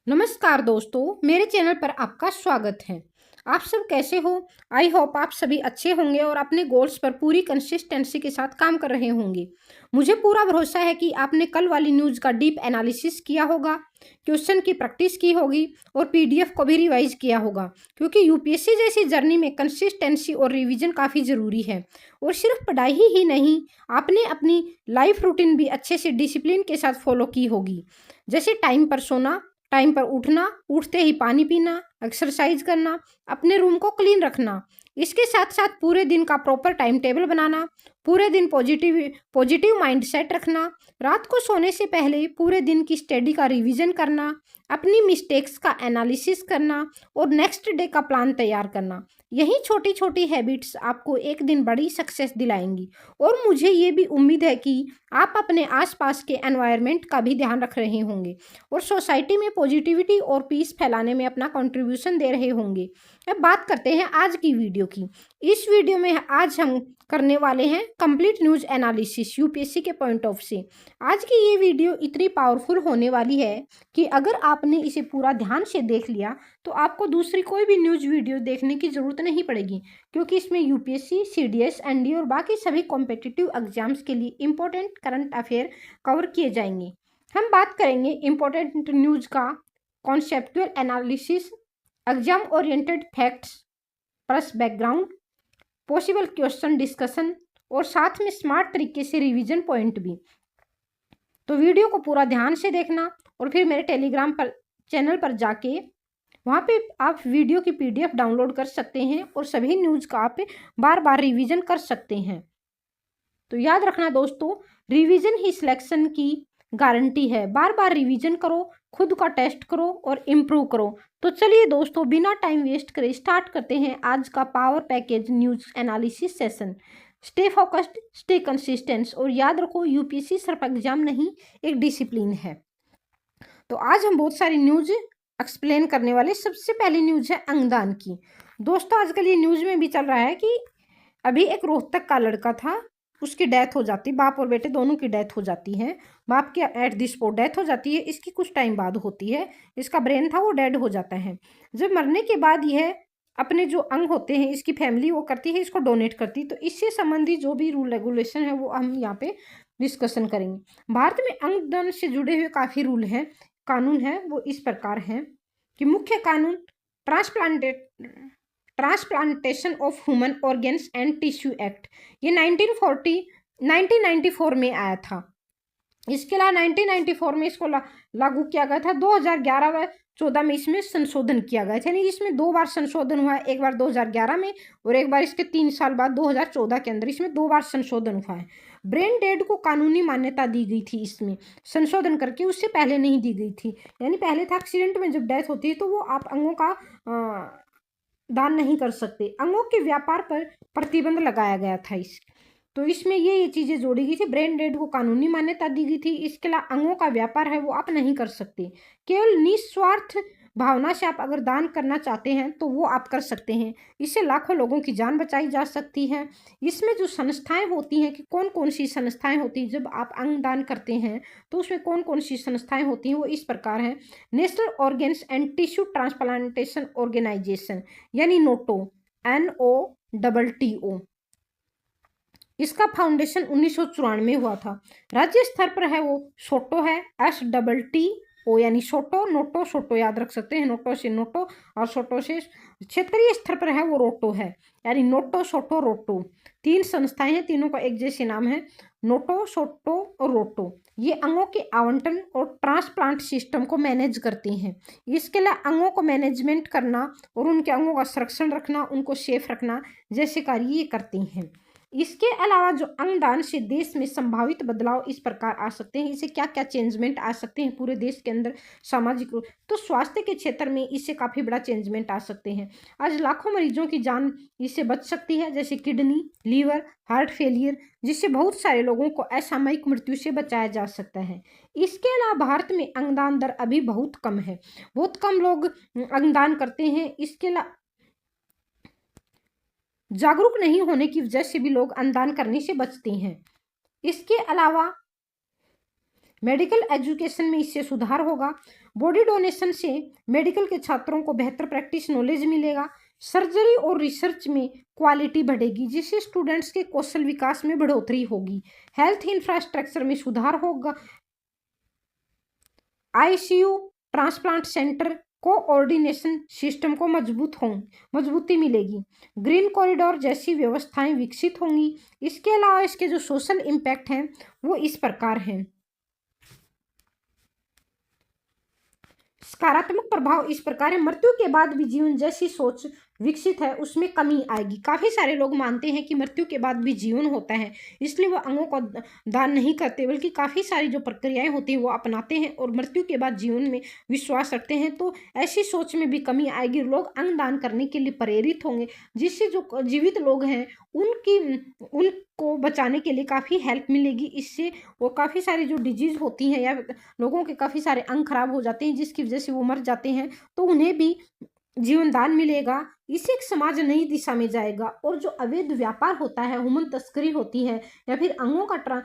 नमस्कार दोस्तों, मेरे चैनल पर आपका स्वागत है। आप सब कैसे हो? आई होप आप सभी अच्छे होंगे और अपने गोल्स पर पूरी कंसिस्टेंसी के साथ काम कर रहे होंगे। मुझे पूरा भरोसा है कि आपने कल वाली न्यूज़ का डीप एनालिसिस किया होगा, क्वेश्चन की प्रैक्टिस की होगी और पीडीएफ को भी रिवाइज किया होगा, क्योंकि यूपीएससी जैसी जर्नी में कंसिस्टेंसी और रिवीजन काफ़ी ज़रूरी है। और सिर्फ पढ़ाई ही नहीं, आपने अपनी लाइफ रूटीन भी अच्छे से डिसिप्लिन के साथ फॉलो की होगी, जैसे टाइम पर सोना, टाइम पर उठना, उठते ही पानी पीना, एक्सरसाइज करना, अपने रूम को क्लीन रखना। इसके साथ साथ पूरे दिन का प्रॉपर टाइम टेबल बनाना, पूरे दिन पॉजिटिव पॉजिटिव माइंडसेट रखना, रात को सोने से पहले पूरे दिन की स्टडी का रिवीजन करना, अपनी मिस्टेक्स का एनालिसिस करना और नेक्स्ट डे का प्लान तैयार करना। यही छोटी छोटी हैबिट्स आपको एक दिन बड़ी सक्सेस दिलाएंगी। और मुझे ये भी उम्मीद है कि आप अपने आसपास के एनवायरनमेंट का भी ध्यान रख रहे होंगे और सोसाइटी में पॉजिटिविटी और पीस फैलाने में अपना कंट्रीब्यूशन दे रहे होंगे। अब बात करते हैं आज की वीडियो की। इस वीडियो में आज हम करने वाले हैं कंप्लीट न्यूज़ एनालिसिस यूपीएससी के पॉइंट ऑफ से। आज की ये वीडियो इतनी पावरफुल होने वाली है कि अगर आपने इसे पूरा ध्यान से देख लिया तो आपको दूसरी कोई भी न्यूज़ वीडियो देखने की ज़रूरत नहीं पड़ेगी, क्योंकि इसमें यूपीएससी, सीडीएस, एनडीए और बाकी सभी कॉम्पिटिटिव एग्जाम्स के लिए इंपॉर्टेंट करंट अफेयर कवर किए जाएंगे। हम बात करेंगे इंपॉर्टेंट न्यूज़ का conceptual analysis, exam oriented facts plus background, possible question discussion और साथ में स्मार्ट तरीके से रिवीजन पॉइंट भी। तो वीडियो को पूरा ध्यान से देखना और फिर मेरे टेलीग्राम पर चैनल पर जाके वहाँ पे आप वीडियो की पीडीएफ डाउनलोड कर सकते हैं और सभी न्यूज़ का आप बार बार रिवीजन कर सकते हैं। तो याद रखना दोस्तों, रिवीजन ही सिलेक्शन की गारंटी है। बार बार रिवीजन करो, खुद का टेस्ट करो और इम्प्रूव करो। तो चलिए दोस्तों, बिना टाइम वेस्ट करे स्टार्ट करते हैं आज का power package news analysis session. Stay focused, stay consistent और याद रखो, यूपीएससी सिर्फ एग्जाम नहीं, एक डिसिप्लिन है। तो आज हम बहुत सारी न्यूज़ एक्सप्लेन करने वाले। सबसे पहली न्यूज़ है अंगदान की। दोस्तों, आजकल ये न्यूज़ में भी चल रहा है कि अभी एक रोहतक का लड़का था, उसकी डेथ हो जाती, बाप और बेटे दोनों की डेथ हो जाती है। बाप की एट द स्पॉट डेथ हो जाती है, इसकी कुछ टाइम बाद होती है। इसका ब्रेन था वो डेड हो जाता है। जब मरने के बाद यह अपने जो अंग होते हैं, इसकी फैमिली वो करती है, इसको डोनेट करती है। तो इससे संबंधित जो भी रूल रेगुलेशन है वो हम यहाँ पे डिस्कशन करेंगे। भारत में अंगदान से जुड़े हुए काफ़ी रूल हैं, कानून है, वो इस प्रकार हैं कि मुख्य कानून transplantation of human organs and tissue act, ये 1994 में आया था। इसके अलावा 1994 में इसको लागू किया गया था। 2011 व 14 में इसमें संशोधन किया गया था, यानी इसमें दो बार संशोधन हुआ है, एक बार 2011 में और एक बार इसके 3 साल बाद 2014 के अंदर इसमें दो बार संशोधन हुआ है। ब्रेन डेड को कानूनी मान्यता दी गई थी इसमें संशोधन करके, उससे पहले नहीं दी गई थी। यानी पहले था एक्सीडेंट में जब डेथ होती है तो वो आप अंगों का दान नहीं कर सकते। अंगों के व्यापार पर प्रतिबंध लगाया गया था तो इसमें ये चीज़ें जोड़ी गई थी। ब्रेन डेड को कानूनी मान्यता दी गई थी। इसके अलावा अंगों का व्यापार है वो आप नहीं कर सकते। केवल निस्वार्थ भावना से आप अगर दान करना चाहते हैं तो वो आप कर सकते हैं। इससे लाखों लोगों की जान बचाई जा सकती है। इसमें जो संस्थाएं होती हैं कि कौन कौन सी संस्थाएं होती हैं, जब आप अंग दान करते हैं तो उसमें कौन कौन सी संस्थाएं होती हैं, वो इस प्रकार हैं। National organs and tissue transplantation organisation, यानी नोटो, NOTTO। इसका फाउंडेशन 1994 हुआ था। राज्य स्तर पर है वो सोटो है, STTO, यानी सोटो, नोटो, सोटो याद रख सकते हैं, नोटो से नोटो और सोटो से। क्षेत्रीय स्तर पर है वो रोटो है, यानी नोटो, सोटो, रोटो। 3 संस्थाएं हैं, तीनों का एक जैसे नाम है, नोटो, सोटो और रोटो। ये अंगों के आवंटन और ट्रांसप्लांट सिस्टम को मैनेज करती हैं। इसके अलावा अंगों को मैनेजमेंट करना और उनके अंगों का संरक्षण रखना, उनको सेफ रखना जैसे कार्य ये करती हैं। इसके अलावा जो अंगदान से देश में संभावित बदलाव इस प्रकार आ सकते हैं, इससे क्या क्या चेंजमेंट आ सकते हैं पूरे देश के अंदर सामाजिक रूप, तो स्वास्थ्य के क्षेत्र में इससे काफ़ी बड़ा चेंजमेंट आ सकते हैं। आज लाखों मरीजों की जान इससे बच सकती है, जैसे किडनी, लीवर, हार्ट फेलियर, जिससे बहुत सारे लोगों को असामयिक मृत्यु से बचाया जा सकता है। इसके अलावा भारत में अंगदान दर अभी बहुत कम है, बहुत कम लोग अंगदान करते हैं। इसके अलावा जागरूक नहीं होने की वजह से भी लोग अंगदान करने से बचते हैं। इसके अलावा मेडिकल एजुकेशन में इससे सुधार होगा। बॉडी डोनेशन से मेडिकल के छात्रों को बेहतर प्रैक्टिस नॉलेज मिलेगा। सर्जरी और रिसर्च में क्वालिटी बढ़ेगी, जिससे स्टूडेंट्स के कौशल विकास में बढ़ोतरी होगी। हेल्थ इंफ्रास्ट्रक्चर में सुधार होगा। ICU, transplant centre, coordination system को मजबूती मिलेगी। ग्रीन कॉरिडोर जैसी व्यवस्थाएं विकसित होंगी। इसके अलावा इसके जो सोशल इम्पैक्ट हैं वो इस प्रकार हैं। सकारात्मक प्रभाव इस प्रकार है, मृत्यु के बाद भी जीवन जैसी सोच विकसित है उसमें कमी आएगी। काफी सारे लोग मानते हैं कि मृत्यु के बाद भी जीवन होता है, इसलिए वो अंगों को दान नहीं करते, बल्कि काफी सारी जो प्रक्रियाएं होती हैं वो अपनाते हैं और मृत्यु के बाद जीवन में विश्वास रखते हैं। तो ऐसी सोच में भी कमी आएगी, लोग अंग दान करने के लिए प्रेरित होंगे, जिससे जो जीवित लोग हैं उनको बचाने के लिए काफ़ी हेल्प मिलेगी। इससे वो काफ़ी सारी जो डिजीज़ होती हैं या लोगों के काफ़ी सारे अंग खराब हो जाते हैं जिसकी वजह से वो मर जाते हैं, तो उन्हें भी जीवन दान मिलेगा। इससे एक समाज नई दिशा में जाएगा। और जो अवैध व्यापार होता है, ह्यूमन तस्करी होती है या फिर अंगों का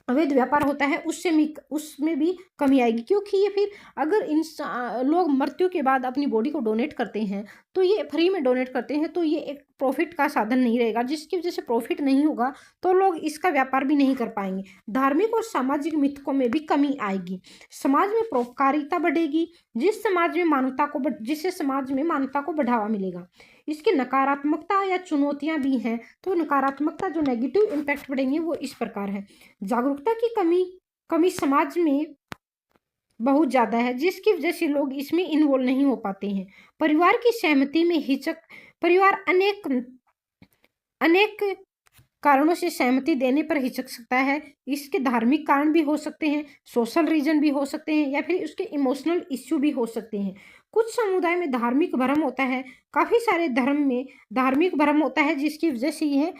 अवैध व्यापार होता है, उसमें भी कमी आएगी। क्योंकि ये फिर अगर लोग मृत्यु के बाद अपनी बॉडी को डोनेट करते हैं तो ये फ्री में डोनेट करते हैं, तो ये एक प्रॉफिट का साधन नहीं रहेगा, जिसकी वजह से प्रॉफिट नहीं होगा तो लोग इसका व्यापार भी नहीं कर पाएंगे। धार्मिक और सामाजिक मिथकों में भी कमी आएगी। समाज में परोपकारिता बढ़ेगी, जिससे समाज में मानवता को बढ़ावा मिलेगा। इसकी नकारात्मकता या चुनौतियां भी हैं। तो नकारात्मकता जो नेगेटिव इम्पैक्ट पड़ेंगे वो इस प्रकार है। जागरूकता की कमी समाज में बहुत ज़्यादा है, जिसकी वजह से लोग इसमें इन्वॉल्व नहीं हो पाते हैं। परिवार की सहमति में हिचक, परिवार अनेक कारणों से सहमति देने पर हिचक सकता है। इसके धार्मिक कारण भी हो सकते हैं, सोशल रीजन भी हो सकते हैं या फिर उसके इमोशनल इश्यू भी हो सकते हैं। कुछ समुदाय में धार्मिक भ्रम होता है, काफ़ी सारे धर्म में धार्मिक भ्रम होता है, जिसकी वजह से यह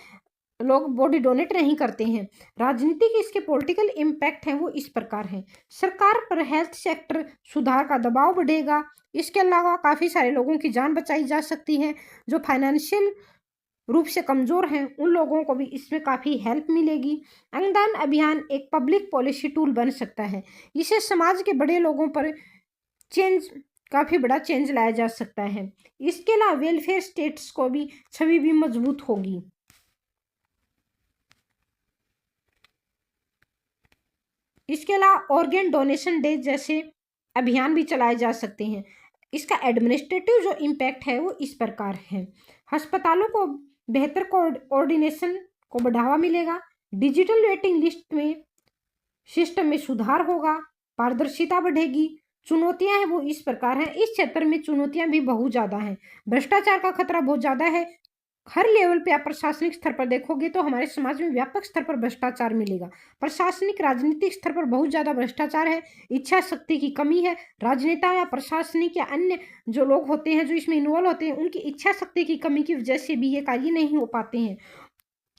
लोग बॉडी डोनेट नहीं करते हैं। राजनीतिक इसके पॉलिटिकल इम्पैक्ट हैं वो इस प्रकार हैं। सरकार पर हेल्थ सेक्टर सुधार का दबाव बढ़ेगा। इसके अलावा काफ़ी सारे लोगों की जान बचाई जा सकती है। जो फाइनेंशियल रूप से कमज़ोर हैं उन लोगों को भी इसमें काफ़ी हेल्प मिलेगी। अंगदान अभियान एक पब्लिक पॉलिसी टूल बन सकता है। इसे समाज के बड़े लोगों पर काफ़ी बड़ा चेंज लाया जा सकता है। इसके अलावा वेलफेयर स्टेट्स को भी छवि भी मजबूत होगी। इसके अलावा ऑर्गेन डोनेशन डे जैसे अभियान भी चलाए जा सकते हैं। इसका एडमिनिस्ट्रेटिव जो इम्पैक्ट है वो इस प्रकार है। अस्पतालों को बेहतर कोऑर्डिनेशन को बढ़ावा मिलेगा। डिजिटल वेटिंग लिस्ट में सिस्टम में सुधार होगा। पारदर्शिता बढ़ेगी। चुनौतियां हैं वो इस प्रकार हैं। इस क्षेत्र में चुनौतियां भी बहुत ज़्यादा हैं। भ्रष्टाचार का खतरा बहुत ज़्यादा है। हर लेवल पे आप प्रशासनिक स्तर पर देखोगे तो हमारे समाज में व्यापक स्तर पर भ्रष्टाचार मिलेगा। प्रशासनिक राजनीतिक स्तर पर बहुत ज़्यादा भ्रष्टाचार है। इच्छा शक्ति की कमी है। राजनेता या प्रशासनिक या अन्य जो लोग होते हैं जो इसमें इन्वॉल्व होते हैं उनकी इच्छा शक्ति की कमी की वजह से भी ये कार्य नहीं हो पाते हैं।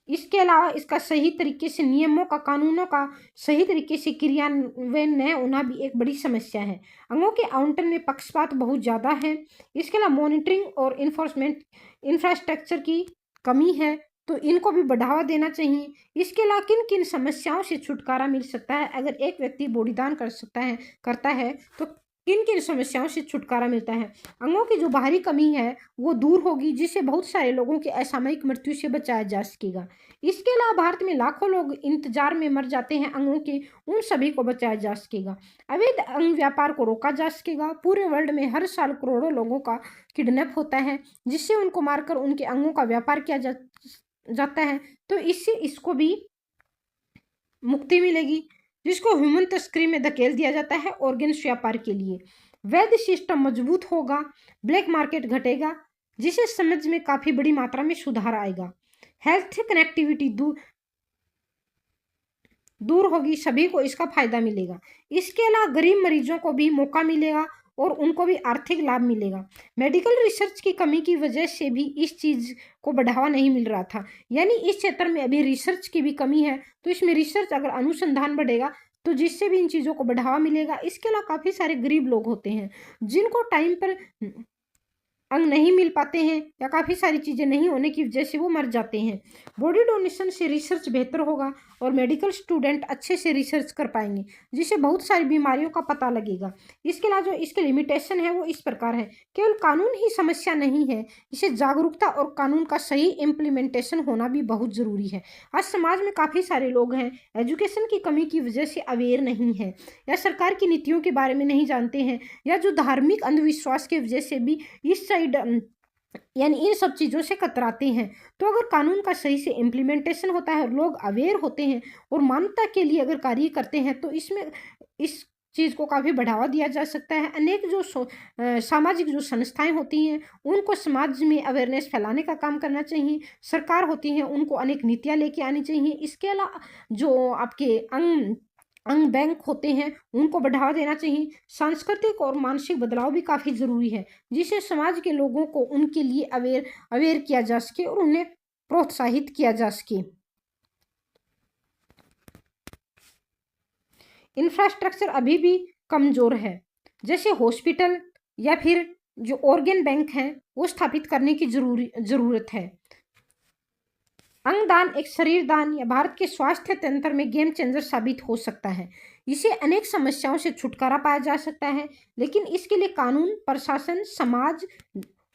इसके अलावा इसका सही तरीके से नियमों का, कानूनों का सही तरीके से क्रियान्वयन न होना भी एक बड़ी समस्या है। अंगों के आवंटन में पक्षपात बहुत ज़्यादा है। इसके अलावा मॉनिटरिंग और इन्फोर्समेंट इंफ्रास्ट्रक्चर की कमी है, तो इनको भी बढ़ावा देना चाहिए। इसके अलावा किन किन समस्याओं से छुटकारा मिल सकता है अगर एक व्यक्ति बॉडी दान करता है तो किन किन समस्याओं से छुटकारा मिलता है। अंगों की जो बाहरी कमी है वो दूर होगी, जिससे बहुत सारे लोगों की असामयिक मृत्यु से बचाया जा सकेगा। इसके अलावा भारत में लाखों लोग इंतजार में मर जाते हैं अंगों के, उन सभी को बचाया जा सकेगा। अवैध अंग व्यापार को रोका जा सकेगा। पूरे वर्ल्ड में हर साल करोड़ों लोगों का किडनैप होता है, जिससे उनको मारकर उनके अंगों का व्यापार किया जाता है, तो इससे इसको भी मुक्ति मिलेगी, जिसको ह्यूमन तस्करी में धकेल दिया जाता है ऑर्गेन्स व्यापार के लिए। वैध सिस्टम मजबूत होगा। ब्लैक मार्केट घटेगा, जिससे समझ में काफ़ी बड़ी मात्रा में सुधार आएगा। हेल्थ कनेक्टिविटी दूर होगी, सभी को इसका फायदा मिलेगा। इसके अलावा गरीब मरीजों को भी मौका मिलेगा और उनको भी आर्थिक लाभ मिलेगा। मेडिकल रिसर्च की कमी की वजह से भी इस चीज़ को बढ़ावा नहीं मिल रहा था, यानी इस क्षेत्र में अभी रिसर्च की भी कमी है, तो इसमें रिसर्च अगर अनुसंधान बढ़ेगा तो जिससे भी इन चीज़ों को बढ़ावा मिलेगा। इसके अलावा काफ़ी सारे गरीब लोग होते हैं जिनको टाइम पर अंग नहीं मिल पाते हैं या काफ़ी सारी चीज़ें नहीं होने की वजह से वो मर जाते हैं। बॉडी डोनेशन से रिसर्च बेहतर होगा और मेडिकल स्टूडेंट अच्छे से रिसर्च कर पाएंगे, जिससे बहुत सारी बीमारियों का पता लगेगा। इसके अलावा जो इसके लिमिटेशन है वो इस प्रकार है, केवल कानून ही समस्या नहीं है, इसे जागरूकता और कानून का सही इम्प्लीमेंटेशन होना भी बहुत ज़रूरी है। आज समाज में काफ़ी सारे लोग हैं एजुकेशन की कमी की वजह से अवेयर नहीं है, या सरकार की नीतियों के बारे में नहीं जानते हैं, या जो धार्मिक अंधविश्वास की वजह से भी इस साइड यानी इन सब चीज़ों से कतराते हैं। तो अगर कानून का सही से इम्प्लीमेंटेशन होता है और लोग अवेयर होते हैं और मानवता के लिए अगर कार्य करते हैं तो इसमें इस चीज़ को काफ़ी बढ़ावा दिया जा सकता है। अनेक जो सामाजिक जो संस्थाएं होती हैं उनको समाज में अवेयरनेस फैलाने का काम करना चाहिए। सरकार होती है उनको अनेक नीतियाँ लेके आनी चाहिए। इसके अलावा जो आपके अंग बैंक होते हैं उनको बढ़ावा देना चाहिए। सांस्कृतिक और मानसिक बदलाव भी काफ़ी ज़रूरी है, जिससे समाज के लोगों को उनके लिए अवेयर किया जा सके और उन्हें प्रोत्साहित किया जा सके। इंफ्रास्ट्रक्चर अभी भी कमज़ोर है, जैसे हॉस्पिटल या फिर जो ऑर्गन बैंक हैं वो स्थापित करने की ज़रूरत है। अंगदान एक शरीर दान या भारत के स्वास्थ्य तंत्र में गेम चेंजर साबित हो सकता है। इसे अनेक समस्याओं से छुटकारा पाया जा सकता है, लेकिन इसके लिए कानून, प्रशासन, समाज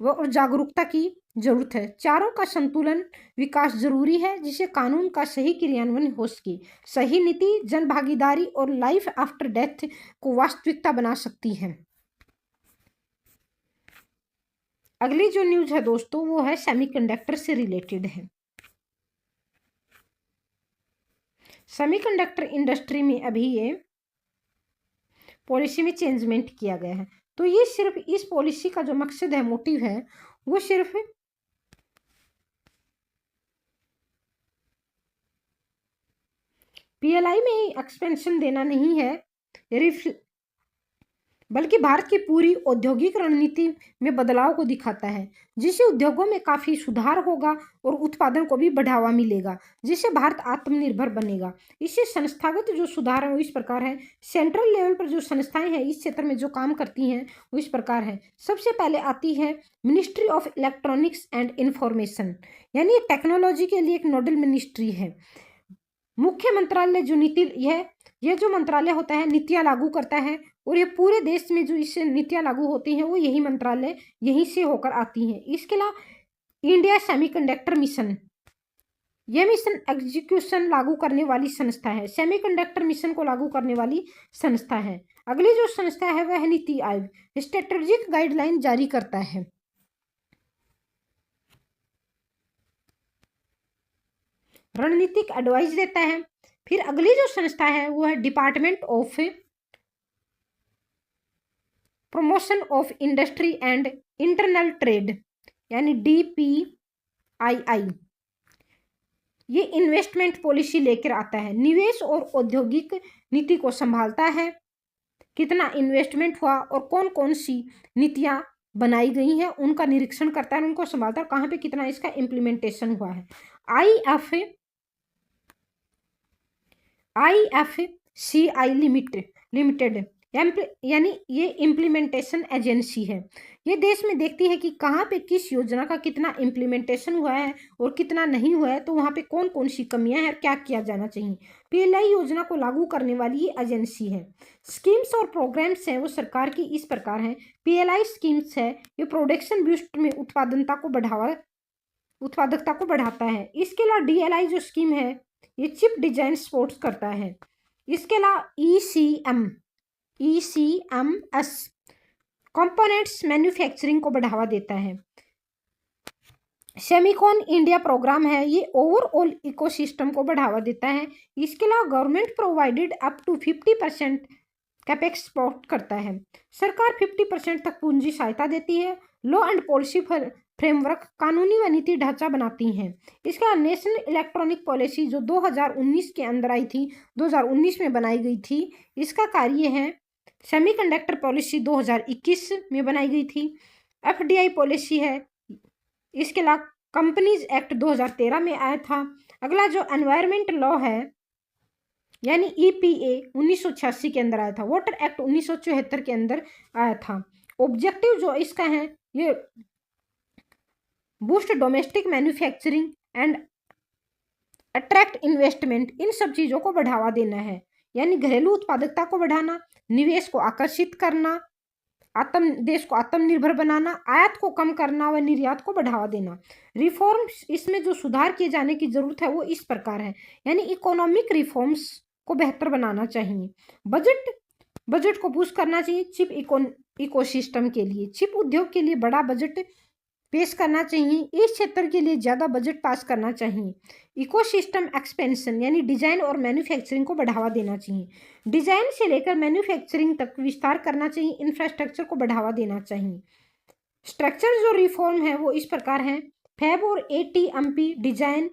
और जागरूकता की जरूरत है। चारों का संतुलन विकास जरूरी है, जिसे कानून का सही क्रियान्वयन हो सके। सही नीति जन भागीदारी और लाइफ आफ्टर डेथ को वास्तविकता बना सकती है। अगली जो न्यूज है दोस्तों वो है सेमीकंडक्टर से रिलेटेड है। सेमीकंडक्टर इंडस्ट्री में अभी ये पॉलिसी में चेंजमेंट किया गया है। तो ये सिर्फ इस पॉलिसी का जो मकसद है, मोटिव है, वो सिर्फ पीएलआई में एक्सपेंशन देना नहीं है, बल्कि भारत की पूरी औद्योगिक रणनीति में बदलाव को दिखाता है, जिससे उद्योगों में काफ़ी सुधार होगा और उत्पादन को भी बढ़ावा मिलेगा, जिससे भारत आत्मनिर्भर बनेगा। इससे संस्थागत जो सुधार है वो इस प्रकार है। सेंट्रल लेवल पर जो संस्थाएं हैं इस क्षेत्र में जो काम करती हैं वो इस प्रकार है। सबसे पहले आती है ministry of electronics and information, यानी टेक्नोलॉजी के लिए एक नोडल मिनिस्ट्री है। मुख्य मंत्रालय जो नीति यह जो मंत्रालय होता है नीतियाँ लागू करता है, और ये पूरे देश में जो इससे नीतियाँ लागू होती हैं वो यही मंत्रालय यहीं से होकर आती हैं। इसके अलावा इंडिया सेमीकंडक्टर मिशन, यह मिशन एग्जीक्यूशन लागू करने वाली संस्था है। सेमीकंडक्टर मिशन को लागू करने वाली संस्था है। अगली जो संस्था है वह नीति आयोग, स्ट्रेटेजिक गाइडलाइन जारी करता है। रणनीतिक एडवाइस देता है। फिर अगली जो संस्था है वो है department of promotion of industry and internal trade, यानी DPII। ये इन्वेस्टमेंट पॉलिसी लेकर आता है, निवेश और औद्योगिक नीति को संभालता है, कितना इन्वेस्टमेंट हुआ और कौन कौन सी नीतियां बनाई गई हैं उनका निरीक्षण करता है, उनको संभालता है, कहाँ पे कितना इसका इम्प्लीमेंटेशन हुआ है। IFCI लिमिटेड यानी ये इम्प्लीमेंटेशन एजेंसी है। ये देश में देखती है कि कहाँ पे किस योजना का कितना इम्प्लीमेंटेशन हुआ है और कितना नहीं हुआ है, तो वहाँ पे कौन कौन सी कमियां हैं और क्या किया जाना चाहिए। पीएलआई योजना को लागू करने वाली ये एजेंसी है। स्कीम्स और प्रोग्राम्स हैं वो सरकार की इस प्रकार हैं। पीएलआई स्कीम्स है ये प्रोडक्शन बूस्ट में उत्पादकता को बढ़ाता है। इसके अलावा DLI जो स्कीम है ये चिप डिजाइन सपोर्ट करता है। इसके अलावा ECMS कंपोनेंट्स मैन्युफैक्चरिंग को बढ़ावा देता है। सेमिकॉन इंडिया प्रोग्राम है ये ओवरऑल इकोसिस्टम को बढ़ावा देता है। इसके अलावा government provided up to 50% capex support करता है। सरकार 50% तक पूंजी सहायता देती है। लॉ एंड पॉलिसी फ्रेमवर्क कानूनी व नीति ढांचा बनाती हैं। इसका नेशनल इलेक्ट्रॉनिक पॉलिसी जो 2019 के अंदर आई थी, 2019 में बनाई गई थी, इसका कार्य है। सेमीकंडक्टर पॉलिसी 2021 में बनाई गई थी। FDI पॉलिसी है। इसके अलावा कंपनीज एक्ट 2013 में आया था। अगला जो एनवायरमेंट लॉ है यानी EPA 1986 के अंदर आया था। वाटर एक्ट 1974 के अंदर आया था। ऑब्जेक्टिव जो इसका है ये boost domestic manufacturing and attract investment, इन सब चीज़ों को बढ़ावा देना है। यानी घरेलू उत्पादकता को बढ़ाना, निवेश को आकर्षित करना, देश को आत्मनिर्भर बनाना, आयात को कम करना व निर्यात को बढ़ावा देना। रिफॉर्म्स, इसमें जो सुधार किए जाने की जरूरत है वो इस प्रकार है। यानी इकोनॉमिक रिफॉर्म्स को बेहतर बनाना चाहिए। बजट को बूस्ट करना चाहिए। चिप इकोसिस्टम के लिए, चिप उद्योग के लिए बड़ा बजट पेश करना चाहिए। इस क्षेत्र के लिए ज़्यादा बजट पास करना चाहिए। इकोसिस्टम एक्सपेंशन यानी डिजाइन और मैन्युफैक्चरिंग को बढ़ावा देना चाहिए। डिजाइन से लेकर मैन्युफैक्चरिंग तक विस्तार करना चाहिए। इंफ्रास्ट्रक्चर को बढ़ावा देना चाहिए। स्ट्रक्चर जो रिफॉर्म है वो इस प्रकार है। फैब और एटीएमपी डिजाइन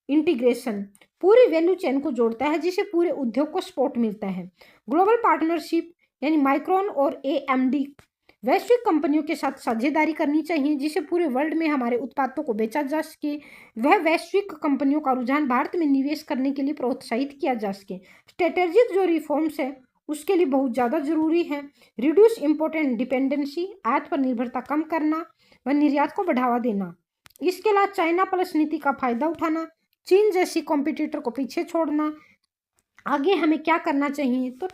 इंटीग्रेशन पूरी वैल्यू चेन को जोड़ता है, जिससे पूरे उद्योग को सपोर्ट मिलता है। ग्लोबल पार्टनरशिप यानी माइक्रोन और एएमडी वैश्विक कंपनियों के साथ साझेदारी करनी चाहिए, जिससे पूरे वर्ल्ड में हमारे उत्पादों को बेचा जा सके। वह वैश्विक कंपनियों का रुझान भारत में निवेश करने के लिए प्रोत्साहित किया जा सके। स्ट्रेटेजिक जो रिफॉर्म्स है उसके लिए बहुत ज़्यादा जरूरी है। रिड्यूस इम्पोर्ट एंड डिपेंडेंसी, आयात पर निर्भरता कम करना व निर्यात को बढ़ावा देना। इसके अलावा चाइना प्लस नीति का फायदा उठाना, चीन जैसी कॉम्पिटिटर को पीछे छोड़ना। आगे हमें क्या करना चाहिए, तो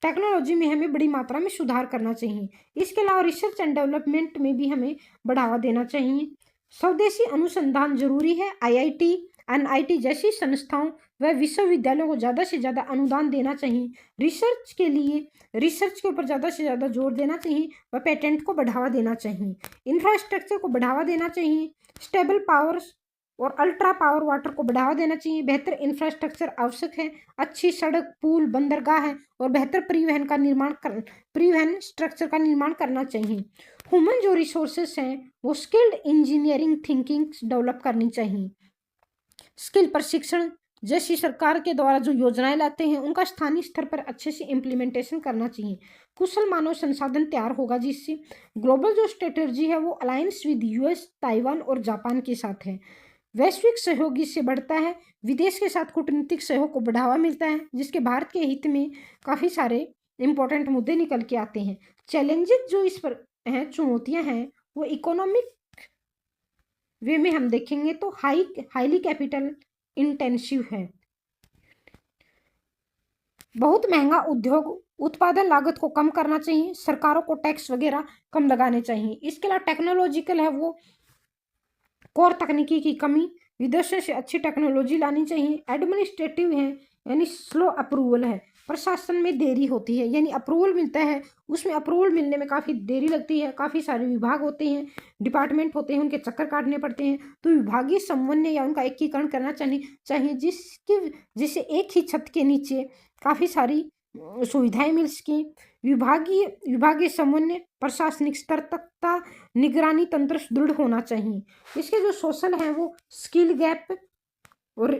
टेक्नोलॉजी में हमें बड़ी मात्रा में सुधार करना चाहिए। इसके अलावा रिसर्च एंड डेवलपमेंट में भी हमें बढ़ावा देना चाहिए। स्वदेशी अनुसंधान जरूरी है। आईआईटी, एनआईटी जैसी संस्थाओं व विश्वविद्यालयों को ज़्यादा से ज़्यादा अनुदान देना चाहिए। रिसर्च के ऊपर ज़्यादा से ज़्यादा जोर देना चाहिए व पेटेंट को बढ़ावा देना चाहिए। इंफ्रास्ट्रक्चर को बढ़ावा देना चाहिए। स्टेबल पावर्स और अल्ट्रा पावर वाटर को बढ़ावा देना चाहिए। बेहतर इंफ्रास्ट्रक्चर आवश्यक है। अच्छी सड़क, पुल, बंदरगाह है और बेहतर परिवहन स्ट्रक्चर का निर्माण करना चाहिए। ह्यूमन जो रिसोर्सेस हैं वो स्किल्ड इंजीनियरिंग थिंकिंग डेवलप करनी चाहिए। स्किल प्रशिक्षण जैसी सरकार के द्वारा जो योजनाएं लाते हैं उनका स्थानीय स्तर पर अच्छे से इम्प्लीमेंटेशन करना चाहिए। कुशल मानव संसाधन तैयार होगा, जिससे ग्लोबल जो स्ट्रेटजी है वो अलायंस विद यूएस, ताइवान और जापान के साथ है। वैश्विक सहयोग इससे बढ़ता है। विदेश के साथ कूटनीतिक सहयोग को बढ़ावा मिलता है, जिसके भारत के हित में काफ़ी सारे इंपॉर्टेंट मुद्दे निकल के आते हैं। चैलेंजेस जो इस पर हैं, चुनौतियां हैं, वो इकोनॉमिक वे में हम देखेंगे तो हाईली कैपिटल इंटेंसिव है। बहुत महंगा उद्योग, उत्पादन लागत को कम करना चाहिए। सरकारों को टैक्स वगैरह कम लगाने चाहिए। इसके अलावा टेक्नोलॉजिकल है वो कोर तकनीकी की कमी, विदेशों से अच्छी टेक्नोलॉजी लानी चाहिए। एडमिनिस्ट्रेटिव है यानी स्लो अप्रूवल है, प्रशासन में देरी होती है। यानी अप्रूवल मिलता है, उसमें अप्रूवल मिलने में काफ़ी देरी लगती है। काफ़ी सारे विभाग होते हैं, डिपार्टमेंट होते हैं, उनके चक्कर काटने पड़ते हैं। तो विभागीय समन्वय या उनका एकीकरण करना चाहिए जिससे एक ही छत के नीचे काफ़ी सारी सुविधाएं मिल सकें। विभागीय समन्वय, प्रशासनिक सतर्कता, निगरानी तंत्र सुदृढ़ होना चाहिए। इसके जो सोशल हैं वो स्किल गैप और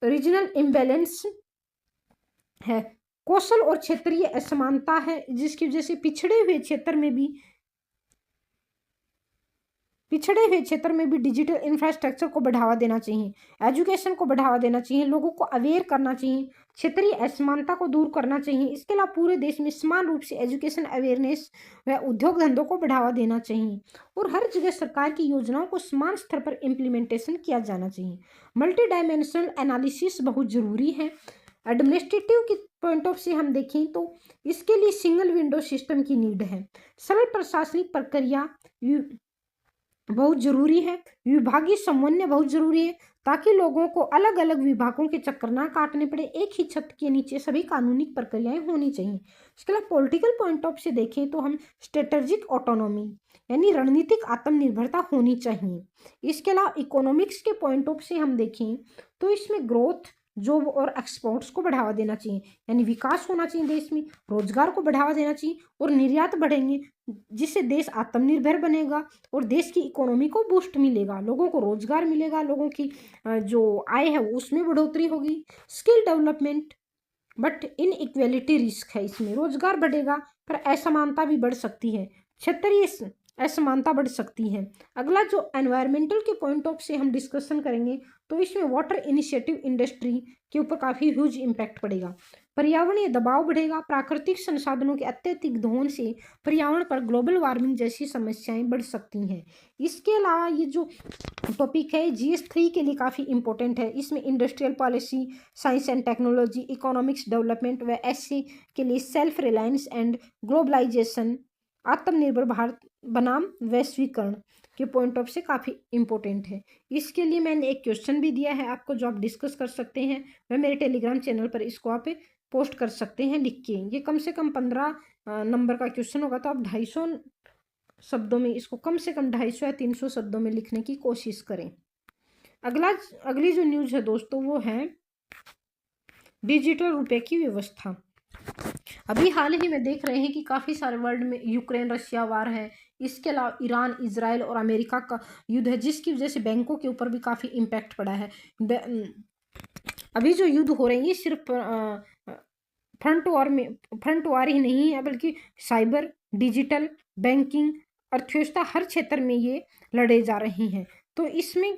रीजनल इम्बैलेंस है, कौशल और क्षेत्रीय असमानता है, जिसकी वजह से पिछड़े हुए क्षेत्र में भी डिजिटल इंफ्रास्ट्रक्चर को बढ़ावा देना चाहिए। एजुकेशन को बढ़ावा देना चाहिए, लोगों को अवेयर करना चाहिए, क्षेत्रीय असमानता को दूर करना चाहिए। इसके अलावा पूरे देश में समान रूप से एजुकेशन अवेयरनेस व उद्योग धंधों को बढ़ावा देना चाहिए और हर जगह सरकार की योजनाओं को समान स्तर पर इम्प्लीमेंटेशन किया जाना चाहिए। मल्टी डायमेंशनल एनालिसिस बहुत जरूरी है। एडमिनिस्ट्रेटिव के पॉइंट ऑफ से हम देखें तो इसके लिए सिंगल विंडो सिस्टम की नीड है। सरल प्रशासनिक प्रक्रिया बहुत जरूरी है। विभागीय समन्वय बहुत जरूरी है, ताकि लोगों को अलग अलग विभागों के चक्कर ना काटने पड़े। एक ही छत के नीचे सभी कानूनी प्रक्रियाएं होनी चाहिए। इसके अलावा पॉलिटिकल पॉइंट ऑफ से देखें तो हम स्ट्रेटेजिक ऑटोनॉमी यानी रणनीतिक आत्मनिर्भरता होनी चाहिए। इसके अलावा इकोनॉमिक्स के पॉइंट ऑफ से हम देखें तो इसमें ग्रोथ, जॉब और एक्सपोर्ट्स को बढ़ावा देना चाहिए। यानी विकास होना चाहिए, देश में रोजगार को बढ़ावा देना चाहिए और निर्यात बढ़ेंगे, जिससे देश आत्मनिर्भर बनेगा और देश की इकोनॉमी को बूस्ट मिलेगा, लोगों को रोजगार मिलेगा, लोगों की जो आय है उसमें बढ़ोतरी होगी। Skill development but in equality risk है, इसमें रोजगार बढ़ेगा पर असमानता भी बढ़ सकती है, क्षेत्रीय असमानता बढ़ सकती है। अगला जो एनवायरमेंटल के पॉइंट ऑफ से हम डिस्कशन करेंगे तो इसमें वाटर इनिशिएटिव इंडस्ट्री के ऊपर काफ़ी ह्यूज इम्पैक्ट पड़ेगा। पर्यावरणीय दबाव बढ़ेगा। प्राकृतिक संसाधनों के अत्यधिक दोहन से पर्यावरण पर ग्लोबल वार्मिंग जैसी समस्याएं बढ़ सकती हैं। इसके अलावा ये जो टॉपिक है GS3 के लिए काफ़ी इंपॉर्टेंट है। इसमें industrial policy, science and technology, economics development व SC के लिए सेल्फ रिलायंस एंड ग्लोबलाइजेशन, आत्मनिर्भर भारत बनाम वैश्वीकरण के पॉइंट ऑफ से काफ़ी इंपॉर्टेंट है। इसके लिए मैंने एक क्वेश्चन भी दिया है आपको, जो आप डिस्कस कर सकते हैं। वह मेरे टेलीग्राम चैनल पर इसको आप पोस्ट कर सकते हैं लिख के। ये कम से कम 15 नंबर का क्वेश्चन होगा, तो आप 250 शब्दों में इसको, कम से कम 250 या 300 शब्दों में लिखने की कोशिश करें। अगली जो न्यूज़ है दोस्तों, वो है डिजिटल रुपए की व्यवस्था। अभी हाल ही में देख रहे हैं कि काफ़ी सारे वर्ल्ड में यूक्रेन रशिया वार है। इसके अलावा ईरान, इजराइल और अमेरिका का युद्ध है, जिसकी वजह से बैंकों के ऊपर भी काफ़ी इम्पैक्ट पड़ा है। अभी जो युद्ध हो रहे हैं ये सिर्फ फ्रंट वार ही नहीं है, बल्कि साइबर, डिजिटल, बैंकिंग, अर्थव्यवस्था, हर क्षेत्र में ये लड़े जा रहे हैं। तो इसमें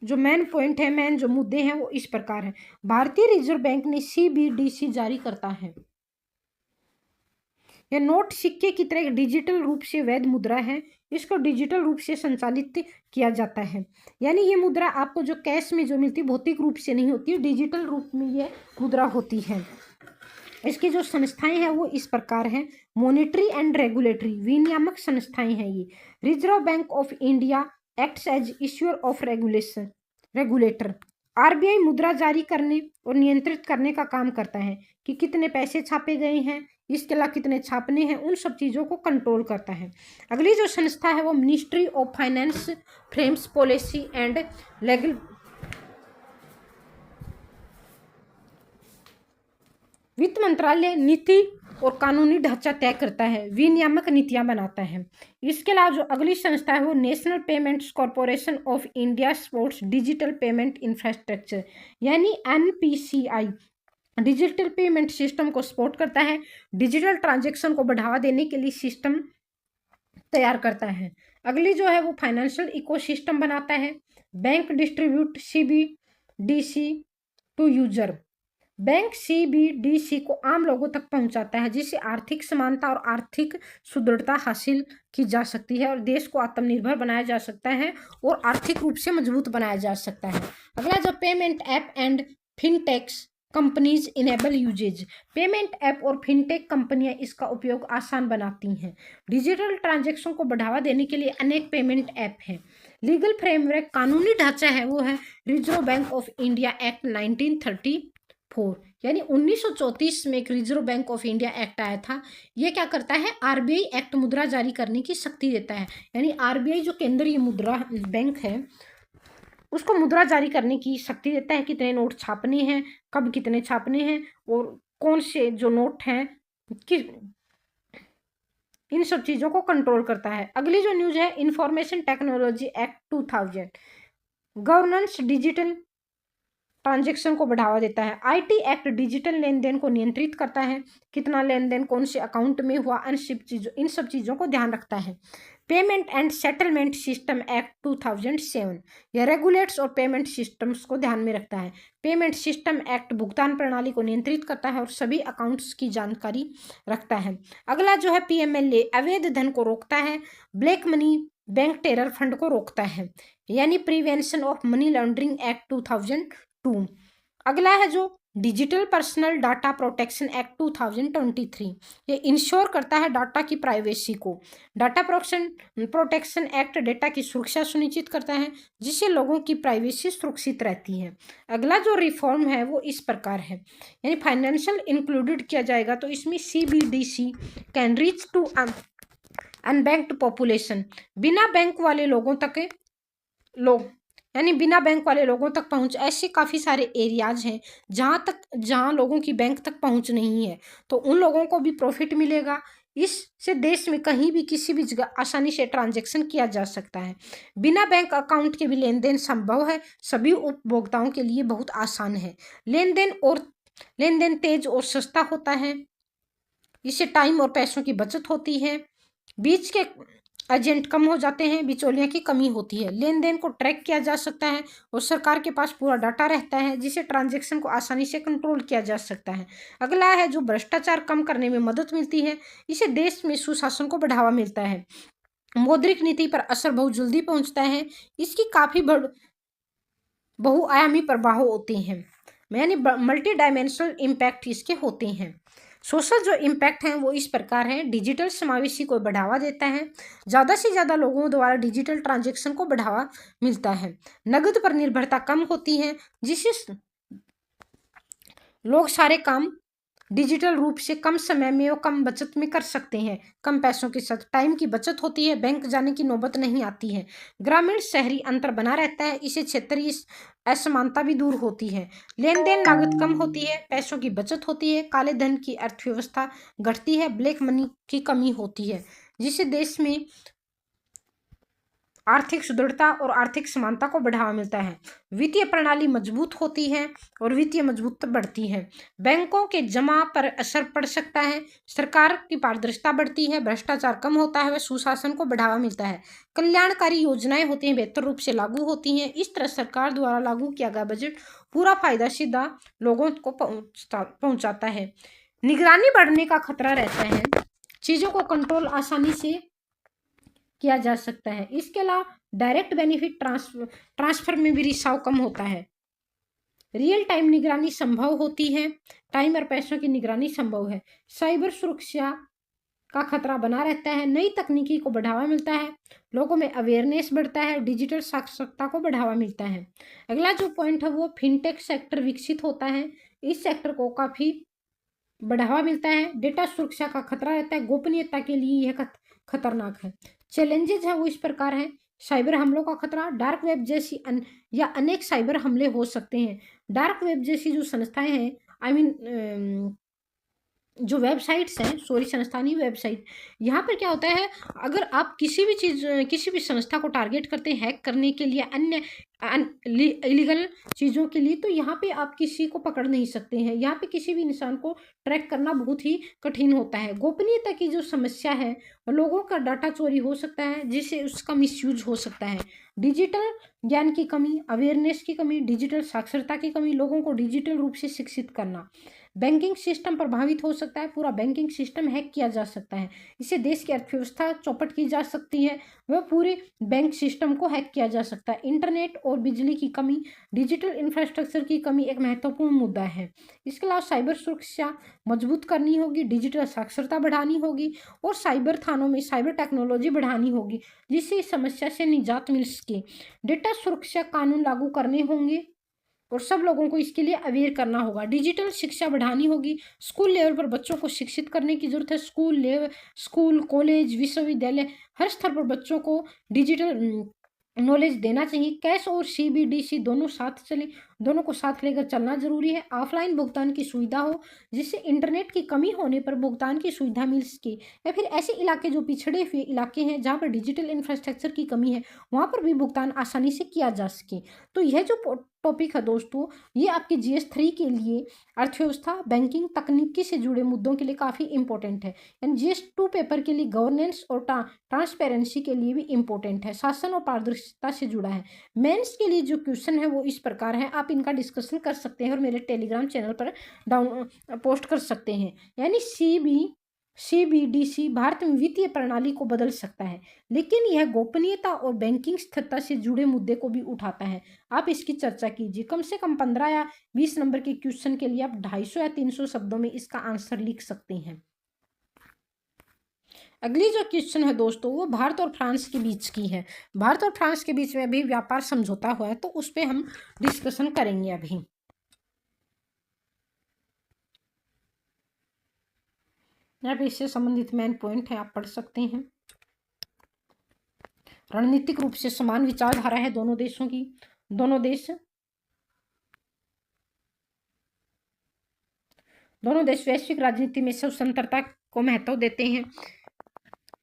जो मेन पॉइंट है, मेन जो मुद्दे हैं वो इस प्रकार हैं। भारतीय रिजर्व बैंक ने CBDC जारी करता है। यह नोट सिक्के की तरह डिजिटल रूप से वैध मुद्रा है। इसको डिजिटल रूप से संचालित किया जाता है। यानी ये मुद्रा आपको जो कैश में जो मिलती है भौतिक रूप से नहीं होती, डिजिटल रूप में ये मुद्रा होती है। इसकी जो संस्थाएं हैं वो इस प्रकार हैं। मॉनेटरी एंड रेगुलेटरी, विनियामक संस्थाएं हैं ये। Reserve Bank of India acts as issuer of regulator. RBI मुद्रा जारी करने और नियंत्रित करने का काम करता है कि कितने पैसे छापे गए हैं, इसके अलावा कितने छापने हैं, उन सब चीज़ों को कंट्रोल करता है। अगली जो संस्था है वो ministry of finance frames policy and legal वित्त मंत्रालय नीति और कानूनी ढांचा तय करता है, विनियामक नीतियां बनाता है। इसके अलावा जो अगली संस्था है वो national payments corporation of India supports digital payment infrastructure, यानी NPCI डिजिटल पेमेंट सिस्टम को सपोर्ट करता है। डिजिटल ट्रांजैक्शन को बढ़ावा देने के लिए सिस्टम तैयार करता है। अगली जो है वो फाइनेंशियल इकोसिस्टम बनाता है। Bank distribute CBDC to user. Bank CBDC को आम लोगों तक पहुंचाता है, जिससे आर्थिक समानता और आर्थिक सुदृढ़ता हासिल की जा सकती है और देश को आत्मनिर्भर बनाया जा सकता है और आर्थिक रूप से मजबूत बनाया जा सकता है। अगला जो payment app and fintechs companies enable usages. Payment app और फिनटेक कंपनियां इसका उपयोग आसान बनाती हैं। डिजिटल ट्रांजैक्शन को बढ़ावा देने के लिए अनेक पेमेंट ऐप हैं। लीगल फ्रेमवर्क, कानूनी ढांचा है वो है reserve Bank of India act 1934, यानी 1934 में एक reserve Bank of India act आया था। ये क्या करता है, RBI एक्ट मुद्रा जारी करने की शक्ति देता है। यानी RBI जो केंद्रीय मुद्रा बैंक है उसको मुद्रा जारी करने की शक्ति देता है, कितने नोट छापने हैं, कब कितने छापने हैं और कौन से जो नोट हैं कि इन सब चीज़ों को कंट्रोल करता है। अगली जो न्यूज़ है information technology act 2000, governance digital transaction को बढ़ावा देता है। IT एक्ट डिजिटल लेन देन को नियंत्रित करता है, कितना लेन देन कौन से अकाउंट में हुआ, इन सब चीज़ों को ध्यान रखता है। Payment and settlement system act 2007, यह रेगुलेट्स और पेमेंट सिस्टम्स को ध्यान में रखता है। पेमेंट सिस्टम एक्ट भुगतान प्रणाली को नियंत्रित करता है और सभी अकाउंट्स की जानकारी रखता है। अगला जो है PMLA, अवैध धन को रोकता है। Black money, bank terror fund को रोकता है, यानी prevention of money laundering act 2002। अगला है जो digital personal data protection act 2023, ये इंश्योर करता है डाटा की प्राइवेसी को। डाटा प्रोटेक्शन एक्ट डेटा की सुरक्षा सुनिश्चित करता है, जिससे लोगों की प्राइवेसी सुरक्षित रहती है। अगला जो रिफॉर्म है वो इस प्रकार है, यानी फाइनेंशियल इंक्लूडेड किया जाएगा, तो इसमें CBDC can reach to unbanked population, बिना बैंक वाले लोगों तक यानी बिना बैंक वाले लोगों तक पहुंच। ऐसे काफ़ी सारे एरियाज हैं जहां लोगों की बैंक तक पहुंच नहीं है, तो उन लोगों को भी प्रॉफिट मिलेगा। इससे देश में कहीं भी किसी भी जगह आसानी से ट्रांजैक्शन किया जा सकता है। बिना बैंक अकाउंट के भी लेन देन संभव है, सभी उपभोक्ताओं के लिए बहुत आसान है। लेन देन तेज और सस्ता होता है, इससे टाइम और पैसों की बचत होती है। बीच के एजेंट कम हो जाते हैं, बिचौलियों की कमी होती है, लेन देन को ट्रैक किया जा सकता है और सरकार के पास पूरा डाटा रहता है जिससे ट्रांजैक्शन को आसानी से कंट्रोल किया जा सकता है। अगला है जो भ्रष्टाचार कम करने में मदद मिलती है, इससे देश में सुशासन को बढ़ावा मिलता है। मौद्रिक नीति पर असर बहुत जल्दी पहुंचता है, इसकी काफी बहुआयामी प्रभाव होते हैं, यानी मल्टी डायमेंशनल इम्पैक्ट इसके होते हैं। सोशल जो इम्पैक्ट हैं वो इस प्रकार हैं, डिजिटल समावेशी को बढ़ावा देता है, ज़्यादा से ज़्यादा लोगों द्वारा डिजिटल ट्रांजैक्शन को बढ़ावा मिलता है। नकद पर निर्भरता कम होती है जिससे लोग सारे काम डिजिटल रूप से कम समय में और कम बचत में कर सकते हैं। कम पैसों के साथ टाइम की बचत होती है, बैंक जाने की नौबत नहीं आती है। ग्रामीण शहरी अंतर बना रहता है, इससे क्षेत्रीय असमानता भी दूर होती है। लेन देन लागत कम होती है, पैसों की बचत होती है, काले धन की अर्थव्यवस्था घटती है, ब्लैक मनी की कमी होती है जिससे देश में आर्थिक सुदृढ़ता और आर्थिक समानता को बढ़ावा मिलता है। वित्तीय प्रणाली मजबूत होती है और वित्तीय मजबूत बढ़ती है। बैंकों के जमा पर असर पड़ सकता है, सरकार की पारदर्शिता बढ़ती है, भ्रष्टाचार कम होता है व सुशासन को बढ़ावा मिलता है। कल्याणकारी योजनाएं होती हैं, बेहतर रूप से लागू होती हैं। इस तरह सरकार द्वारा लागू किया गया बजट पूरा फायदा सीधा लोगों को पहुंचाता है। निगरानी बढ़ने का खतरा रहता है, चीजों को कंट्रोल आसानी से किया जा सकता है। इसके अलावा डायरेक्ट बेनिफिट ट्रांसफर में भी रिसाव कम होता है। रियल टाइम निगरानी संभव होती है, टाइम और पैसों की निगरानी संभव है। साइबर सुरक्षा का खतरा बना रहता है, नई तकनीकी को बढ़ावा मिलता है, लोगों में अवेयरनेस बढ़ता है, डिजिटल साक्षरता को बढ़ावा मिलता है। अगला जो पॉइंट है वो फिनटेक सेक्टर विकसित होता है, इस सेक्टर को काफी बढ़ावा मिलता है। डेटा सुरक्षा का खतरा रहता है, गोपनीयता के लिए यह खतरनाक है। चैलेंजेस है वो इस प्रकार है, साइबर हमलों का खतरा, डार्क वेब जैसी या अनेक साइबर हमले हो सकते हैं। डार्क वेब जैसी जो संस्थाएं हैं, आई मीन जो वेबसाइट्स हैं, सॉरी संस्थानीय वेबसाइट, यहाँ पर क्या होता है, अगर आप किसी भी चीज़ किसी भी संस्था को टारगेट करते हैं हैक करने के लिए, अन्य इलीगल चीज़ों के लिए, तो यहाँ पे आप किसी को पकड़ नहीं सकते हैं, यहाँ पे किसी भी इंसान को ट्रैक करना बहुत ही कठिन होता है। गोपनीयता की जो समस्या है, लोगों का डाटा चोरी हो सकता है जिससे उसका मिसयूज हो सकता है। डिजिटल ज्ञान की कमी, अवेयरनेस की कमी, डिजिटल साक्षरता की कमी, लोगों को डिजिटल रूप से शिक्षित करना। बैंकिंग सिस्टम प्रभावित हो सकता है, पूरा बैंकिंग सिस्टम हैक किया जा सकता है, इससे देश की अर्थव्यवस्था चौपट की जा सकती है, वह पूरे बैंक सिस्टम को हैक किया जा सकता है। इंटरनेट और बिजली की कमी, डिजिटल इंफ्रास्ट्रक्चर की कमी एक महत्वपूर्ण मुद्दा है। इसके अलावा साइबर सुरक्षा मजबूत करनी होगी, डिजिटल साक्षरता बढ़ानी होगी और साइबर थानों में साइबर टेक्नोलॉजी बढ़ानी होगी जिससे इस समस्या से निजात मिल सके। डेटा सुरक्षा कानून लागू करने होंगे और सब लोगों को इसके लिए अवेयर करना होगा। डिजिटल शिक्षा बढ़ानी होगी, स्कूल लेवल पर बच्चों को शिक्षित करने की जरूरत है। स्कूल कॉलेज विश्वविद्यालय हर स्तर पर बच्चों को डिजिटल नॉलेज देना चाहिए। कैश और CBDC दोनों साथ चले, दोनों को साथ लेकर चलना जरूरी है। ऑफलाइन भुगतान की सुविधा हो जिससे इंटरनेट की कमी होने पर भुगतान की सुविधा मिल सके, या फिर ऐसे इलाके जो पिछड़े हुए इलाके हैं जहाँ पर डिजिटल इंफ्रास्ट्रक्चर की कमी है वहाँ पर भी भुगतान आसानी से किया जा सके। तो यह जो टॉपिक है दोस्तों, ये आपके GS3 के लिए अर्थव्यवस्था, बैंकिंग, तकनीकी से जुड़े मुद्दों के लिए काफ़ी इंपॉर्टेंट है। यानी GS2 पेपर के लिए गवर्नेंस और ट्रांसपेरेंसी के लिए भी इंपॉर्टेंट है, शासन और पारदर्शिता से जुड़ा है। मेंस के लिए जो क्वेश्चन है वो इस प्रकार है, आप इनका डिस्कशन कर सकते हैं और मेरे टेलीग्राम चैनल पर पोस्ट कर सकते हैं। यानी CBDC भारत में वित्तीय प्रणाली को बदल सकता है, लेकिन यह गोपनीयता और बैंकिंग स्थिरता से जुड़े मुद्दे को भी उठाता है। आप इसकी चर्चा कीजिए, कम से कम 15 या 20 नंबर के क्वेश्चन के लिए आप 250 या 300 शब्दों में इसका आंसर लिख सकते हैं। अगली जो क्वेश्चन है दोस्तों वो भारत और फ्रांस के बीच की है। भारत और फ्रांस के बीच में अभी व्यापार समझौता हुआ है, तो उस पर हम डिस्कशन करेंगे। अभी यहाँ पे इससे संबंधित मेन पॉइंट है, आप पढ़ सकते हैं। रणनीतिक रूप से समान विचारधारा है दोनों देशों की, दोनों देश वैश्विक राजनीति में स्वतंत्रता को महत्व देते हैं।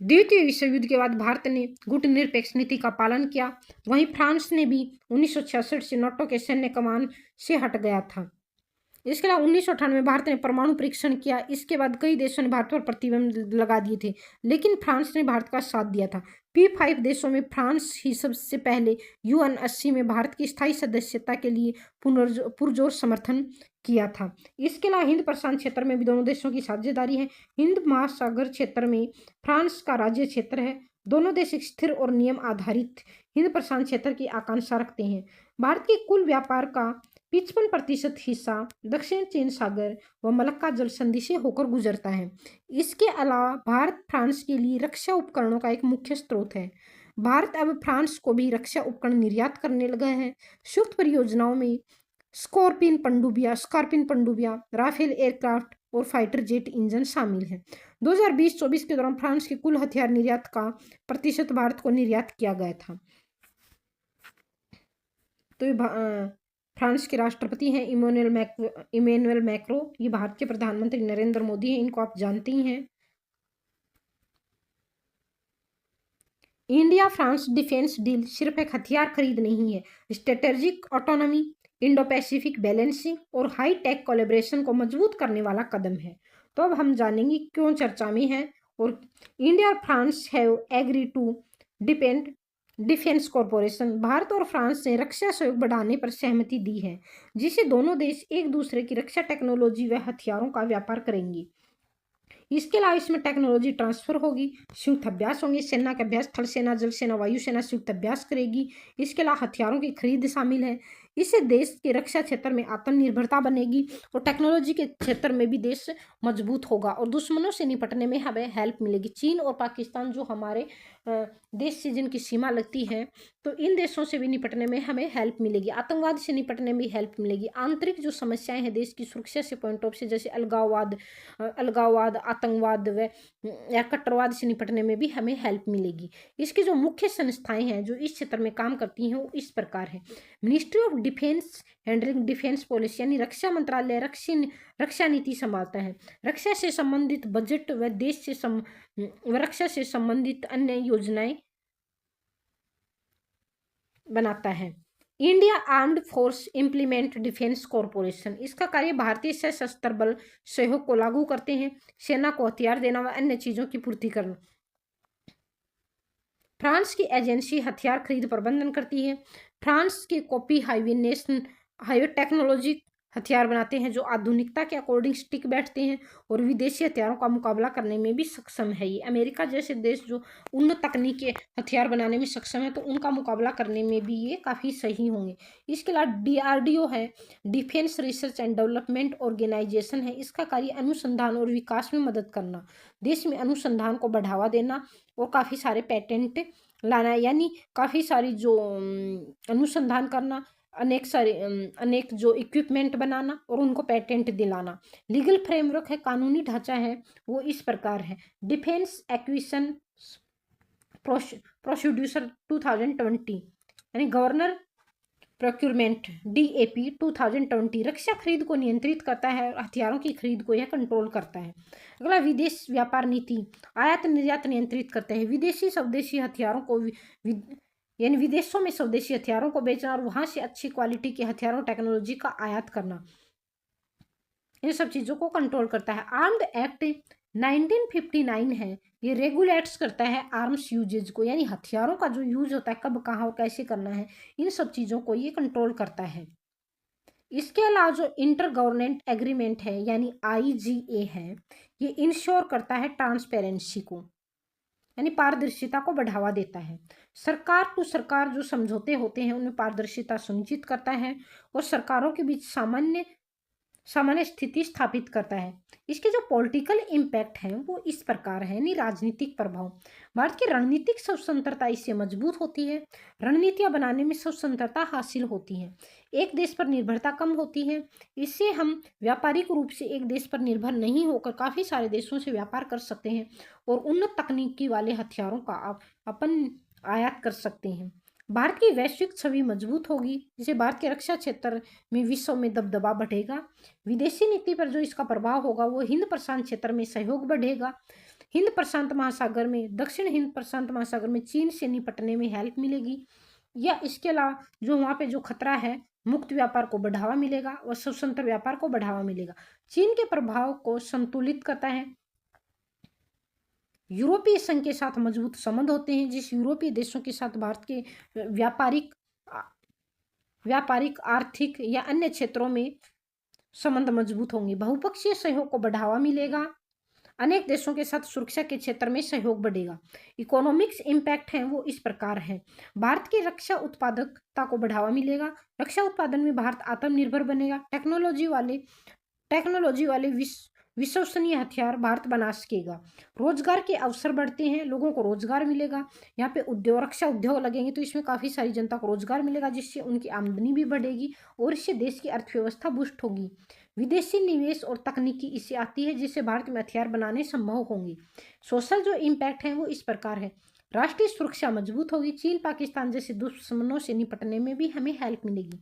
द्वितीय विश्व युद्ध के बाद भारत ने गुटनिरपेक्ष नीति का पालन किया, वहीं फ्रांस ने भी 1966 से नाटो के सैन्य कमान से हट गया था। इसके अलावा 1998 में भारत ने परमाणु परीक्षण किया। इसके बाद कई देशों ने भारत पर प्रतिबंध लगा दिए थे, लेकिन फ्रांस ने भारत का साथ दिया था। P5 देशों में फ्रांस ही सबसे पहले UN 80 में भारत की स्थायी सदस्यता के लिए पुरजोर समर्थन किया था। इसके अलावा हिंद प्रशांत क्षेत्र में भी दोनों देशों की साझेदारी है। हिंद महासागर क्षेत्र में फ्रांस का राज्य क्षेत्र है। दोनों देश एक स्थिर और नियम आधारित हिंद प्रशांत क्षेत्र की आकांक्षा रखते हैं। भारत के कुल व्यापार का 55% हिस्सा दक्षिण चीन सागर व मलक्का जल संधि से होकर गुजरता है। इसके अलावा भारत फ्रांस के लिए रक्षा उपकरणों का एक मुख्य स्रोत है। भारत अब फ्रांस को भी रक्षा उपकरण निर्यात करने लगा है। संयुक्त परियोजनाओं में स्कॉर्पियन पनडुब्बियां, राफेल एयरक्राफ्ट और फाइटर जेट इंजन शामिल हैं। 2020-24 के दौरान फ्रांस के कुल हथियार निर्यात का प्रतिशत भारत को निर्यात किया गया था। तो ये फ्रांस के राष्ट्रपति हैं इमैनुअल मैक्रो। ये भारत के प्रधानमंत्री नरेंद्र मोदी हैं, इनको आप जानते ही हैं। इंडिया फ्रांस डिफेंस डील सिर्फ एक हथियार खरीद नहीं है, strategic autonomy, Indo Pacific balancing और हाई टेक कोलैबोरेशन को मजबूत करने वाला कदम है। तो अब हम जानेंगे क्यों चर्चा में है। और इंडिया और France have agree to depend defence corporation. Bharat और फ्रांस ने रक्षा सहयोग बढ़ाने पर सहमति दी है, जिससे दोनों देश एक दूसरे की रक्षा टेक्नोलॉजी व हथियारों का व्यापार करेंगे। इसके अलावा इसमें टेक्नोलॉजी ट्रांसफर होगी, संयुक्त अभ्यास होंगे, सेना के अभ्यास, थल सेना, जल सेना, वायु सेना संयुक्त अभ्यास करेगी। इसके अलावा हथियारों की खरीद शामिल है। इससे देश के रक्षा क्षेत्र में आत्मनिर्भरता बनेगी और टेक्नोलॉजी के क्षेत्र में भी देश मजबूत होगा और दुश्मनों से निपटने में हमें हेल्प मिलेगी। चीन और पाकिस्तान जो हमारे देश से जिनकी सीमा लगती है, तो इन देशों से भी निपटने में हमें हेल्प मिलेगी। आतंकवाद से निपटने में हेल्प मिलेगी। आंतरिक जो समस्याएं हैं देश की सुरक्षा से पॉइंट ऑफ से, जैसे अलगाववाद, आतंकवाद व या कट्टरवाद से निपटने में भी हमें हेल्प मिलेगी। इसकी जो मुख्य संस्थाएं हैं जो इस क्षेत्र में काम करती हैं वो इस प्रकार है। Ministry of defence handling defence policy, यानी रक्षा मंत्रालय रक्षा नीति संभालता है। रक्षा से संबंधित बजट व देश से रक्षा से संबंधित अन्य योजनाएं बनाता है। India armed force implement defence corporation, इसका कार्य भारतीय सशस्त्र बल सहयोग को लागू करते हैं, सेना को हथियार देना व अन्य चीजों की पूर्ति करना। फ्रांस की एजेंसी हथियार खरीद प्रबंधन करती है। फ्रांस के copy highway national highway technology हथियार बनाते हैं जो आधुनिकता के अकॉर्डिंग स्टिक बैठते हैं और विदेशी हथियारों का मुकाबला करने में भी सक्षम है। ये अमेरिका जैसे देश जो उन्नत तकनीक के हथियार बनाने में सक्षम है, तो उनका मुकाबला करने में भी ये काफ़ी सही होंगे। इसके अलावा DRDO है, defence research and development organisation है। इसका कार्य अनुसंधान और विकास में मदद करना, देश में अनुसंधान को बढ़ावा देना और काफ़ी सारे पेटेंट लाना, यानी काफ़ी सारी जो अनुसंधान करना, अनेक जो इक्विपमेंट बनाना और उनको पेटेंट दिलाना। लीगल फ्रेमवर्क है, कानूनी ढांचा है, वो इस प्रकार है। डिफेंस एक्विजिशन प्रोसीड्यूसर 2020, यानी गवर्नर प्रोक्यूरमेंट DAP 2020 रक्षा खरीद को नियंत्रित करता है और हथियारों की खरीद को यह कंट्रोल करता है। अगला विदेश व्यापार नीति आयात निर्यात नियंत्रित करते हैं। विदेशी स्वदेशी हथियारों को यानी विदेशों में स्वदेशी हथियारों को बेचना और वहां से अच्छी क्वालिटी के हथियारों टेक्नोलॉजी का आयात करना, इन सब चीजों को कंट्रोल करता है। आर्म्ड एक्ट 1959 है, ये रेगुलेट्स करता है आर्म्स यूजेज को, यानी हथियारों का जो यूज होता है, कब कहाँ और कैसे करना है, इन सब चीजों को ये कंट्रोल करता है। इसके अलावा जो इंटर गवर्नमेंट एग्रीमेंट है यानी IGA है, ये इंश्योर करता है ट्रांसपेरेंसी को, यानी पारदर्शिता को बढ़ावा देता है। सरकार टू सरकार जो समझौते होते हैं उनमें पारदर्शिता सुनिश्चित करता है और सरकारों के बीच सामान्य स्थिति स्थापित करता है। इसके जो पॉलिटिकल इम्पैक्ट है वो इस प्रकार है, यानी राजनीतिक प्रभाव। भारत की रणनीतिक स्वतंत्रता इससे मजबूत होती है। रणनीतियां बनाने में स्वतंत्रता हासिल होती है। एक देश पर निर्भरता कम होती है। इससे हम व्यापारिक रूप से एक देश पर निर्भर नहीं होकर काफ़ी सारे देशों से व्यापार कर सकते हैं और उन्नत तकनीकी वाले हथियारों का अपन आयात कर सकते हैं। भारत की वैश्विक छवि मजबूत होगी, जिससे भारत के रक्षा क्षेत्र में विश्व में दबदबा बढ़ेगा। विदेशी नीति पर जो इसका प्रभाव होगा वो हिंद प्रशांत क्षेत्र में सहयोग बढ़ेगा। हिंद प्रशांत महासागर में, दक्षिण हिंद प्रशांत महासागर में चीन से निपटने में हेल्प मिलेगी। या इसके अलावा जो वहाँ पे जो खतरा है मुक्त व्यापार को बढ़ावा मिलेगा और स्वतंत्र व्यापार को बढ़ावा मिलेगा। चीन के प्रभाव को संतुलित करता है। यूरोपीय संघ के साथ मजबूत संबंध होते हैं, जिस यूरोपीय देशों के साथ भारत के व्यापारिक आर्थिक या अन्य क्षेत्रों में संबंध मजबूत होंगे। बहुपक्षीय सहयोग को बढ़ावा मिलेगा। अनेक देशों के साथ सुरक्षा के क्षेत्र में सहयोग बढ़ेगा। इकोनॉमिक्स इम्पैक्ट है वो इस प्रकार है। भारत की रक्षा उत्पादकता को बढ़ावा मिलेगा। रक्षा उत्पादन में भारत आत्मनिर्भर बनेगा। टेक्नोलॉजी वाले विश्वसनीय हथियार भारत बना सकेगा। रोजगार के अवसर बढ़ते हैं, लोगों को रोजगार मिलेगा। यहाँ पे रक्षा उद्योग लगेंगे तो इसमें काफ़ी सारी जनता को रोजगार मिलेगा, जिससे उनकी आमदनी भी बढ़ेगी और इससे देश की अर्थव्यवस्था बूस्ट होगी। विदेशी निवेश और तकनीकी इससे आती है, जिससे भारत में हथियार बनाने संभव होंगे। सोशल जो इम्पैक्ट है वो इस प्रकार है। राष्ट्रीय सुरक्षा मजबूत होगी। चीन पाकिस्तान जैसे दुश्मनों से निपटने में भी हमें हेल्प मिलेगी।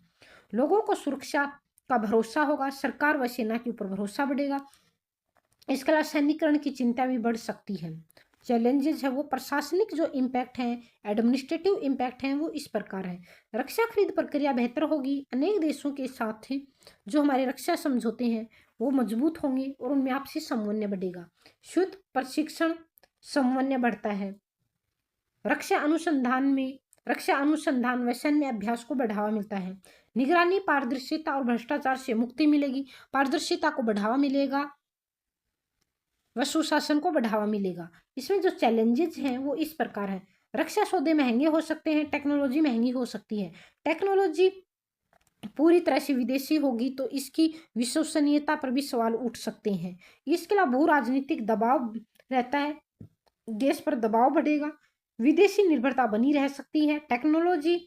लोगों को सुरक्षा का भरोसा होगा। सरकार व सेना के ऊपर भरोसा बढ़ेगा। इसके अलावा सैन्यीकरण की चिंता भी बढ़ सकती है। चैलेंजेस है वो प्रशासनिक जो इम्पैक्ट हैं, एडमिनिस्ट्रेटिव इम्पैक्ट हैं वो इस प्रकार है। रक्षा खरीद प्रक्रिया बेहतर होगी। अनेक देशों के साथ जो हमारे रक्षा समझौते हैं वो मजबूत होंगे और उनमें आपसी समन्वय बढ़ेगा। शुद्ध प्रशिक्षण समन्वय बढ़ता है। रक्षा अनुसंधान व सैन्य अभ्यास को बढ़ावा मिलता है। निगरानी, पारदर्शिता और भ्रष्टाचार से मुक्ति मिलेगी। पारदर्शिता को बढ़ावा मिलेगा व सुशासन को बढ़ावा मिलेगा। इसमें जो चैलेंजेस हैं वो इस प्रकार हैं। रक्षा सौदे महंगे हो सकते हैं। टेक्नोलॉजी महंगी हो सकती है। टेक्नोलॉजी पूरी तरह से विदेशी होगी तो इसकी विश्वसनीयता पर भी सवाल उठ सकते हैं। इसके अलावा भू राजनीतिक दबाव रहता है। देश पर दबाव बढ़ेगा। विदेशी निर्भरता बनी रह सकती है। टेक्नोलॉजी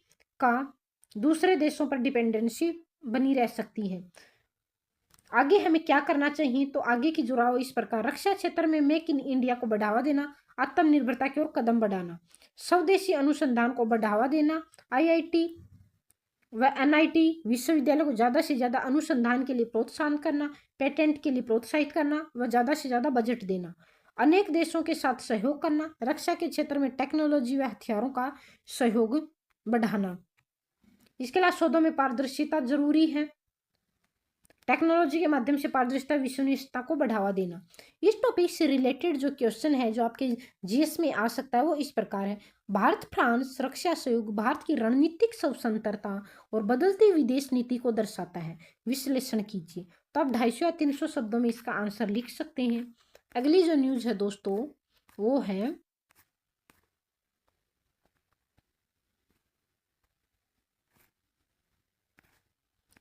का दूसरे देशों पर डिपेंडेंसी बनी रह सकती है। आगे हमें क्या करना चाहिए, तो आगे की जो राह इस प्रकार। रक्षा क्षेत्र में मेक इन इंडिया को बढ़ावा देना, आत्मनिर्भरता की ओर कदम बढ़ाना, स्वदेशी अनुसंधान को बढ़ावा देना, आईआईटी व एनआईटी विश्वविद्यालय को ज़्यादा से ज़्यादा अनुसंधान के लिए प्रोत्साहन करना, पेटेंट के लिए प्रोत्साहित करना व ज़्यादा से ज़्यादा बजट देना, अनेक देशों के साथ सहयोग करना, रक्षा के क्षेत्र में टेक्नोलॉजी व हथियारों का सहयोग बढ़ाना। इसके अलावा सौदों में पारदर्शिता जरूरी है। टेक्नोलॉजी के माध्यम से पारदर्शिता विश्वसनीयता को बढ़ावा देना। इस टॉपिक से रिलेटेड जो क्वेश्चन है जो आपके जीएस में आ सकता है वो इस प्रकार है। भारत फ्रांस रक्षा सहयोग भारत की रणनीतिक स्वतंत्रता और बदलती विदेश नीति को दर्शाता है। विश्लेषण कीजिए। तो आप 250 या 300 शब्दों में इसका आंसर लिख सकते हैं। अगली जो न्यूज है दोस्तों वो है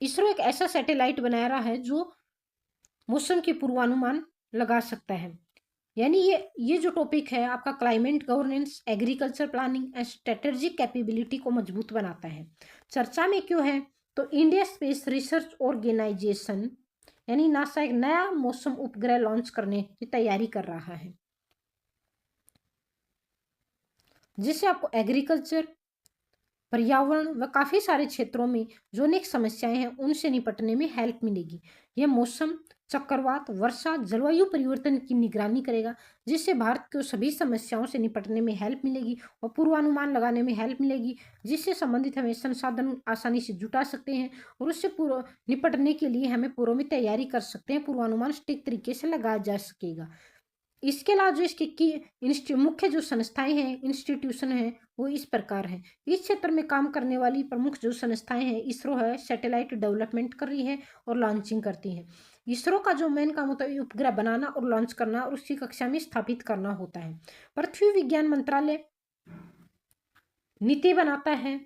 इसरो एक ऐसा सैटेलाइट बना रहा है जो मौसम के पूर्वानुमान लगा सकता है। यानी ये जो टॉपिक है आपका climate governance, agriculture planning and strategic capability को मजबूत बनाता है। चर्चा में क्यों है, तो इंडिया स्पेस रिसर्च ऑर्गेनाइजेशन यानी नासा एक नया मौसम उपग्रह लॉन्च करने की तैयारी कर रहा है, जिससे आपको एग्रीकल्चर, पर्यावरण व काफ़ी सारे क्षेत्रों में जो अनेक समस्याएं हैं उनसे निपटने में हेल्प मिलेगी। यह मौसम, चक्रवात, वर्षा, जलवायु परिवर्तन की निगरानी करेगा, जिससे भारत को सभी समस्याओं से निपटने में हेल्प मिलेगी और पूर्वानुमान लगाने में हेल्प मिलेगी, जिससे संबंधित हमें संसाधन आसानी से जुटा सकते हैं और उससे पूर्व निपटने के लिए हमें पूर्व में तैयारी कर सकते हैं। पूर्वानुमान सटीक तरीके से लगाया जा सकेगा। इसके अलावा जो इसकी मुख्य जो संस्थाएं हैं, इंस्टीट्यूशन हैं वो इस प्रकार है। इस क्षेत्र में काम करने वाली प्रमुख जो संस्थाएं हैं, इसरो है, सैटेलाइट डेवलपमेंट कर रही है और लॉन्चिंग करती है। इसरो का जो मेन काम होता है उपग्रह बनाना और लॉन्च करना और उसकी कक्षा में स्थापित करना होता है। पृथ्वी विज्ञान मंत्रालय नीति बनाता है।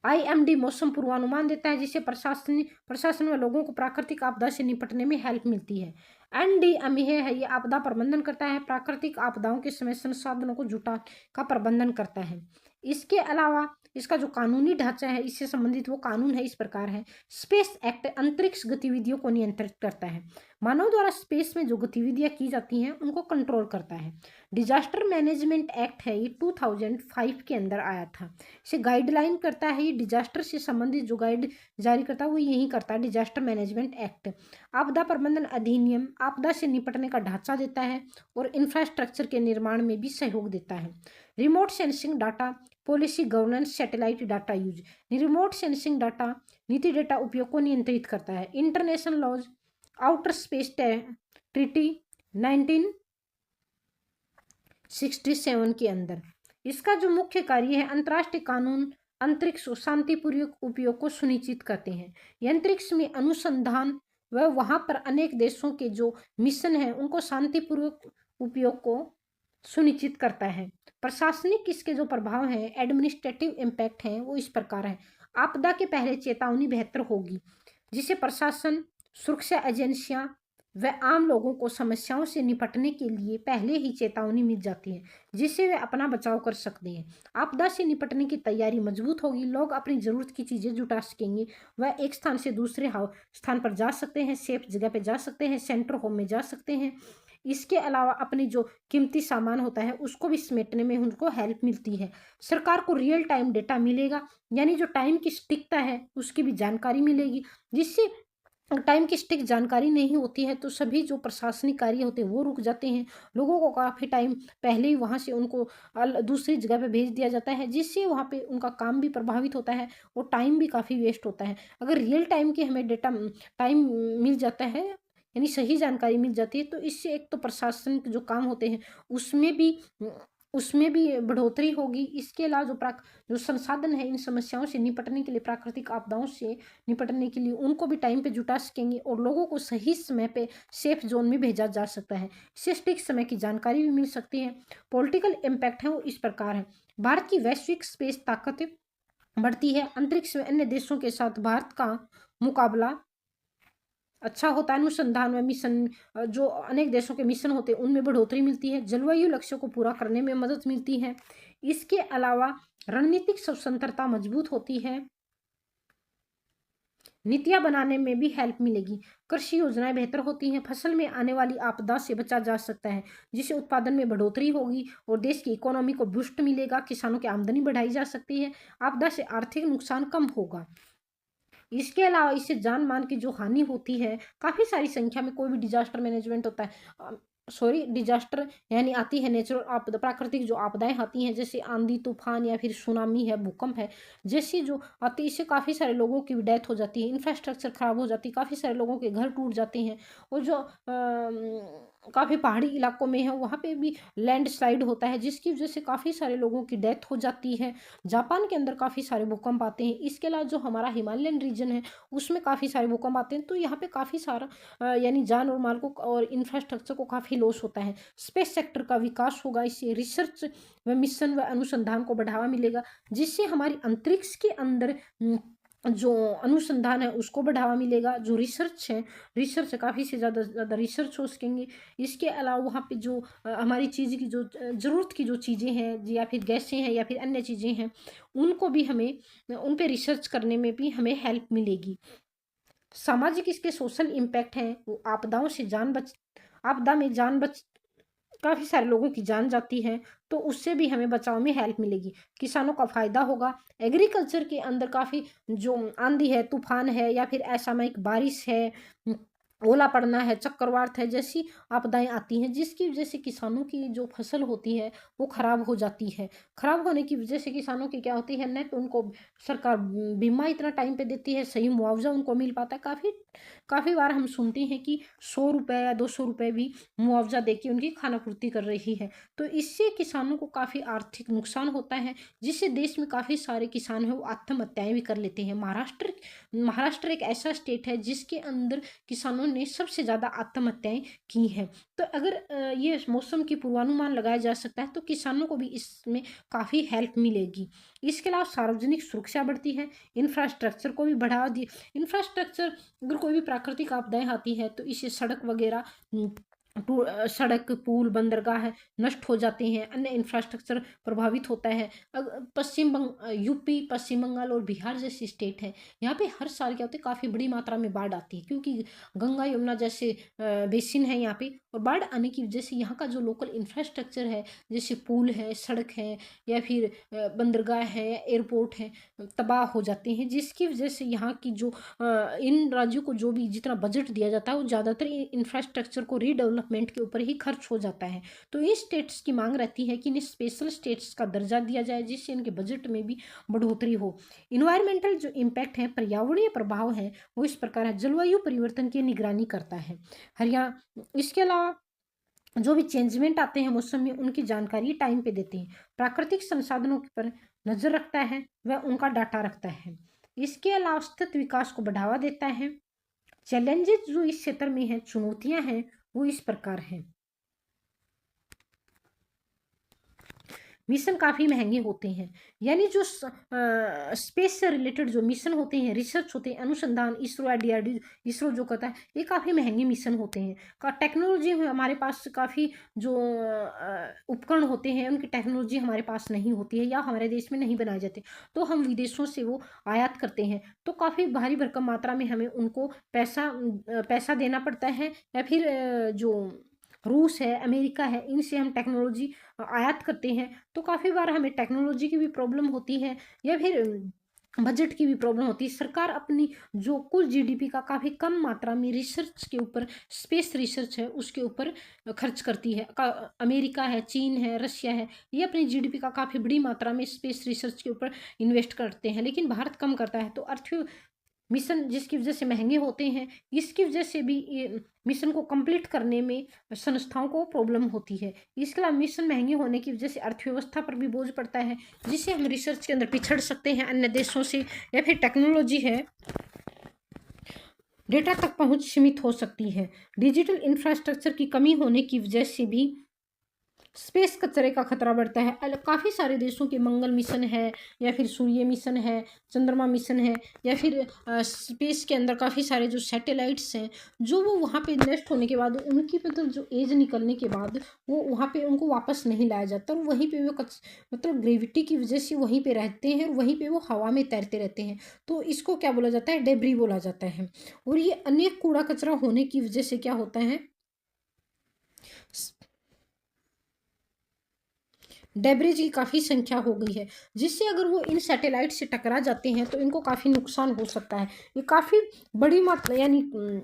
आईएमडी मौसम पूर्वानुमान देता है, जिससे प्रशासन व लोगों को प्राकृतिक आपदा से निपटने में हेल्प मिलती है। एनडीएमए है, ये आपदा प्रबंधन करता है, प्राकृतिक आपदाओं के समय संसाधनों को जुटा का प्रबंधन करता है। इसके अलावा इसका जो कानूनी ढांचा है, इससे संबंधित वो कानून है इस प्रकार है। स्पेस एक्ट अंतरिक्ष गतिविधियों को नियंत्रित करता है। मानव द्वारा स्पेस में जो गतिविधियां की जाती हैं उनको कंट्रोल करता है। डिजास्टर मैनेजमेंट एक्ट है, ये 2005 के अंदर आया था। इसे गाइडलाइन करता है। ये डिजास्टर से संबंधित जो गाइड जारी करता है वो यही करता है, डिजास्टर मैनेजमेंट एक्ट। आपदा प्रबंधन अधिनियम आपदा से निपटने का ढांचा देता है और इंफ्रास्ट्रक्चर के निर्माण में भी सहयोग देता है। Remote sensing data policy governance satellite data use. Remote sensing data नीति डेटा उपयोग को नियंत्रित करता है। International laws outer space treaty 1967 के अंदर। इसका जो मुख्य कार्य है, अंतर्राष्ट्रीय कानून अंतरिक्ष शांतिपूर्वक उपयोग को सुनिश्चित करते हैं। अंतरिक्ष में अनुसंधान व वहां पर अनेक देशों के जो मिशन है उनको शांतिपूर्वक उपयोग को सुनिश्चित करता है। प्रशासनिक इसके जो प्रभाव हैं, एडमिनिस्ट्रेटिव इम्पैक्ट हैं, वो इस प्रकार है। आपदा के पहले चेतावनी बेहतर होगी, जिसे प्रशासन, सुरक्षा एजेंसियां व आम लोगों को समस्याओं से निपटने के लिए पहले ही चेतावनी मिल जाती है, जिससे वे अपना बचाव कर सकते हैं। आपदा से निपटने की तैयारी मजबूत होगी, लोग अपनी जरूरत की चीजें जुटा सकेंगे, वह एक स्थान से दूसरे स्थान पर जा सकते हैं, सेफ जगह पे जा सकते हैं, सेंटर होम में जा सकते हैं। इसके अलावा अपनी जो कीमती सामान होता है उसको भी समेटने में उनको हेल्प मिलती है। सरकार को रियल टाइम डेटा मिलेगा, यानी जो टाइम की सटीकता है उसकी भी जानकारी मिलेगी, जिससे टाइम की सटीक जानकारी नहीं होती है तो सभी जो प्रशासनिक कार्य होते हैं वो रुक जाते हैं। लोगों को काफ़ी टाइम पहले ही वहाँ से उनको दूसरी जगह पे भेज दिया जाता है, जिससे वहाँ पे उनका काम भी प्रभावित होता है और टाइम भी काफ़ी वेस्ट होता है। अगर रियल टाइम के हमें डेटा टाइम मिल जाता है, यानी सही जानकारी मिल जाती है, तो इससे एक तो प्रशासन के जो काम होते हैं उसमें भी बढ़ोतरी होगी। इसके अलावा जो संसाधन है इन समस्याओं से निपटने के लिए, प्राकृतिक आपदाओं से निपटने के लिए, उनको भी टाइम पे जुटा सकेंगे और लोगों को सही समय पे सेफ जोन में भेजा जा सकता है। इससे सटीक समय की जानकारी भी मिल सकती है। पॉलिटिकल इम्पैक्ट है वो इस प्रकार है। भारत की वैश्विक स्पेस ताकत बढ़ती है। अंतरिक्ष में अन्य देशों के साथ भारत का मुकाबला अच्छा होता है। अनुसंधान व मिशन, जो अनेक देशों के मिशन होते हैं उनमें बढ़ोतरी मिलती है। जलवायु लक्ष्यों को पूरा करने में मदद मिलती है। इसके अलावा रणनीतिक स्वतंत्रता मजबूत होती है। नीतियां बनाने में भी हेल्प मिलेगी। कृषि योजनाएं बेहतर होती हैं। फसल में आने वाली आपदा से बचा जा सकता है, जिससे उत्पादन में बढ़ोतरी होगी और देश की इकोनॉमी को बूस्ट मिलेगा। किसानों की आमदनी बढ़ाई जा सकती है। आपदा से आर्थिक नुकसान कम होगा। इसके अलावा इससे जान मान की जो हानि होती है, काफ़ी सारी संख्या में कोई भी डिजास्टर मैनेजमेंट होता है, डिजास्टर यानी आती है नेचुरल आपदा, प्राकृतिक जो आपदाएं आती हैं जैसे आंधी तूफान या फिर सुनामी है, भूकंप है, जैसी जो आती है, इससे काफ़ी सारे लोगों की डेथ हो जाती है, इंफ्रास्ट्रक्चर खराब हो जाती है, काफ़ी सारे लोगों के घर टूट जाते हैं। और जो काफ़ी पहाड़ी इलाकों में है वहाँ पे भी लैंडस्लाइड होता है, जिसकी वजह से काफ़ी सारे लोगों की डेथ हो जाती है। जापान के अंदर काफ़ी सारे भूकंप आते हैं। इसके अलावा जो हमारा हिमालयन रीजन है उसमें काफ़ी सारे भूकंप आते हैं, तो यहाँ पे काफ़ी सारा यानी जान और माल को और इंफ्रास्ट्रक्चर को काफ़ी लॉस होता है। स्पेस सेक्टर का विकास होगा, इससे रिसर्च व मिशन व अनुसंधान को बढ़ावा मिलेगा, जिससे हमारी अंतरिक्ष के अंदर जो अनुसंधान है उसको बढ़ावा मिलेगा। जो रिसर्च है काफ़ी से ज़्यादा रिसर्च हो सकेंगे। इसके अलावा वहाँ पे जो हमारी चीज़ की जो ज़रूरत की जो चीज़ें हैं या फिर गैसें हैं या फिर अन्य चीज़ें हैं, उनको भी हमें उन पे रिसर्च करने में भी हमें हेल्प मिलेगी। सामाजिक इसके सोशल इम्पैक्ट हैं, वो आपदा में काफ़ी सारे लोगों की जान जाती है, तो उससे भी हमें बचाव में हेल्प मिलेगी। किसानों का फायदा होगा। एग्रीकल्चर के अंदर काफ़ी जो आंधी है, तूफान है या फिर असामयिक बारिश है, ओला पड़ना है, चक्रवात है, जैसी आपदाएं आती हैं, जिसकी वजह से किसानों की जो फसल होती है वो खराब हो जाती है। खराब होने की वजह से किसानों की क्या होती है, न तो उनको सरकार बीमा इतना टाइम पे देती है, सही मुआवजा उनको मिल पाता है। काफ़ी बार हम सुनते हैं कि 100 रुपये या 200 रुपये भी मुआवजा देके उनकी खानापूर्ति कर रही है, तो इससे किसानों को काफ़ी आर्थिक नुकसान होता है, जिससे देश में काफ़ी सारे किसान हैं वो आत्महत्याएं भी कर लेते हैं। महाराष्ट्र एक ऐसा स्टेट है जिसके अंदर किसानों ने सबसे ज़्यादा आत्महत्याएं की हैं। तो अगर ये मौसम की पूर्वानुमान लगाया जा सकता है तो किसानों को भी इसमें काफ़ी हेल्प मिलेगी। इसके अलावा सार्वजनिक सुरक्षा बढ़ती है। इंफ्रास्ट्रक्चर को भी बढ़ावा दिए। इंफ्रास्ट्रक्चर, अगर कोई भी प्राकृतिक आपदाएं आती है तो इससे सड़क वगैरह, सड़क, पुल, बंदरगाह है नष्ट हो जाते हैं, अन्य इंफ्रास्ट्रक्चर प्रभावित होता है। यूपी, पश्चिम बंगाल और बिहार जैसी स्टेट है, यहाँ पे हर साल क्या होता है, काफ़ी बड़ी मात्रा में बाढ़ आती है, क्योंकि गंगा यमुना जैसे बेसिन है यहाँ पे, और बाढ़ आने की वजह से यहाँ का जो लोकल इंफ्रास्ट्रक्चर है, जैसे पुल है, सड़क है या फिर बंदरगाह है, एयरपोर्ट है, तबाह हो जाते हैं, जिसकी वजह से यहाँ की जो इन राज्यों को जो भी जितना बजट दिया जाता है वो ज़्यादातर इंफ्रास्ट्रक्चर को रीडेवलप डेवलपमेंट के ऊपर ही खर्च हो जाता है। तो इन स्टेट्स की मांग रहती है कि इन्हें स्पेशल स्टेट्स का दर्जा दिया जाए, जिससे इनके बजट में भी बढ़ोतरी हो। इन्वायरमेंटल जो इम्पैक्ट है, पर्यावरणीय प्रभाव है, वो इस प्रकार है। जलवायु परिवर्तन की निगरानी करता है हरियाणा। इसके अलावा जो भी चेंजमेंट आते हैं मौसम में, उनकी जानकारी टाइम पे देते हैं। प्राकृतिक संसाधनों पर नजर रखता है, वह उनका डाटा रखता है। इसके अलावा सतत विकास को बढ़ावा देता है। चैलेंजेस जो इस क्षेत्र में हैं, चुनौतियां हैं, वो इस प्रकार हैं। मिशन काफ़ी महंगे होते हैं, यानी जो स्पेस से रिलेटेड जो मिशन होते हैं, रिसर्च होते हैं, अनुसंधान, इसरो या DRDO, इसरो जो करता है, ये काफ़ी महंगे मिशन होते हैं। टेक्नोलॉजी में हमारे पास काफ़ी जो उपकरण होते हैं, उनकी टेक्नोलॉजी हमारे पास नहीं होती है या हमारे देश में नहीं बनाए जाते, तो हम विदेशों से वो आयात करते हैं। तो काफ़ी भारी भरकम मात्रा में हमें उनको पैसा देना पड़ता है, या फिर जो रूस है, अमेरिका है, इनसे हम टेक्नोलॉजी आयात करते हैं। तो काफ़ी बार हमें टेक्नोलॉजी की भी प्रॉब्लम होती है, या फिर बजट की भी प्रॉब्लम होती है। सरकार अपनी जो कुल GDP का काफ़ी कम मात्रा में रिसर्च के ऊपर, स्पेस रिसर्च है उसके ऊपर खर्च करती है। अमेरिका है, चीन है, रशिया है, ये अपनी GDP का काफ़ी बड़ी मात्रा में स्पेस रिसर्च के ऊपर इन्वेस्ट करते हैं, लेकिन भारत कम करता है। तो अर्थ मिशन जिसकी वजह से महंगे होते हैं, इसकी वजह से भी ये मिशन को कंप्लीट करने में संस्थाओं को प्रॉब्लम होती है। इसके अलावा मिशन महंगे होने की वजह से अर्थव्यवस्था पर भी बोझ पड़ता है, जिससे हम रिसर्च के अंदर पिछड़ सकते हैं अन्य देशों से, या फिर टेक्नोलॉजी है, डेटा तक पहुंच सीमित हो सकती है। डिजिटल इंफ्रास्ट्रक्चर की कमी होने की वजह से भी स्पेस कचरे का खतरा बढ़ता है। काफ़ी सारे देशों के मंगल मिशन है, या फिर सूर्य मिशन है, चंद्रमा मिशन है, या फिर स्पेस के अंदर काफ़ी सारे जो सैटेलाइट्स हैं, जो वो वहाँ पे नेस्ट होने के बाद उनकी मतलब जो एज निकलने के बाद वो वहाँ पे उनको वापस नहीं लाया जाता, और वहीं पे वो मतलब ग्रेविटी की वजह से वहीं पे रहते हैं, और वहीं पे वो हवा में तैरते रहते हैं। तो इसको क्या बोला जाता है? डेब्री बोला जाता है। और ये अनेक कूड़ा कचरा होने की वजह से क्या होता है? डेब्रिज की काफ़ी संख्या हो गई है, जिससे अगर वो इन सैटेलाइट से टकरा जाते हैं तो इनको काफ़ी नुकसान हो सकता है। ये काफ़ी बड़ी मात्रा यानी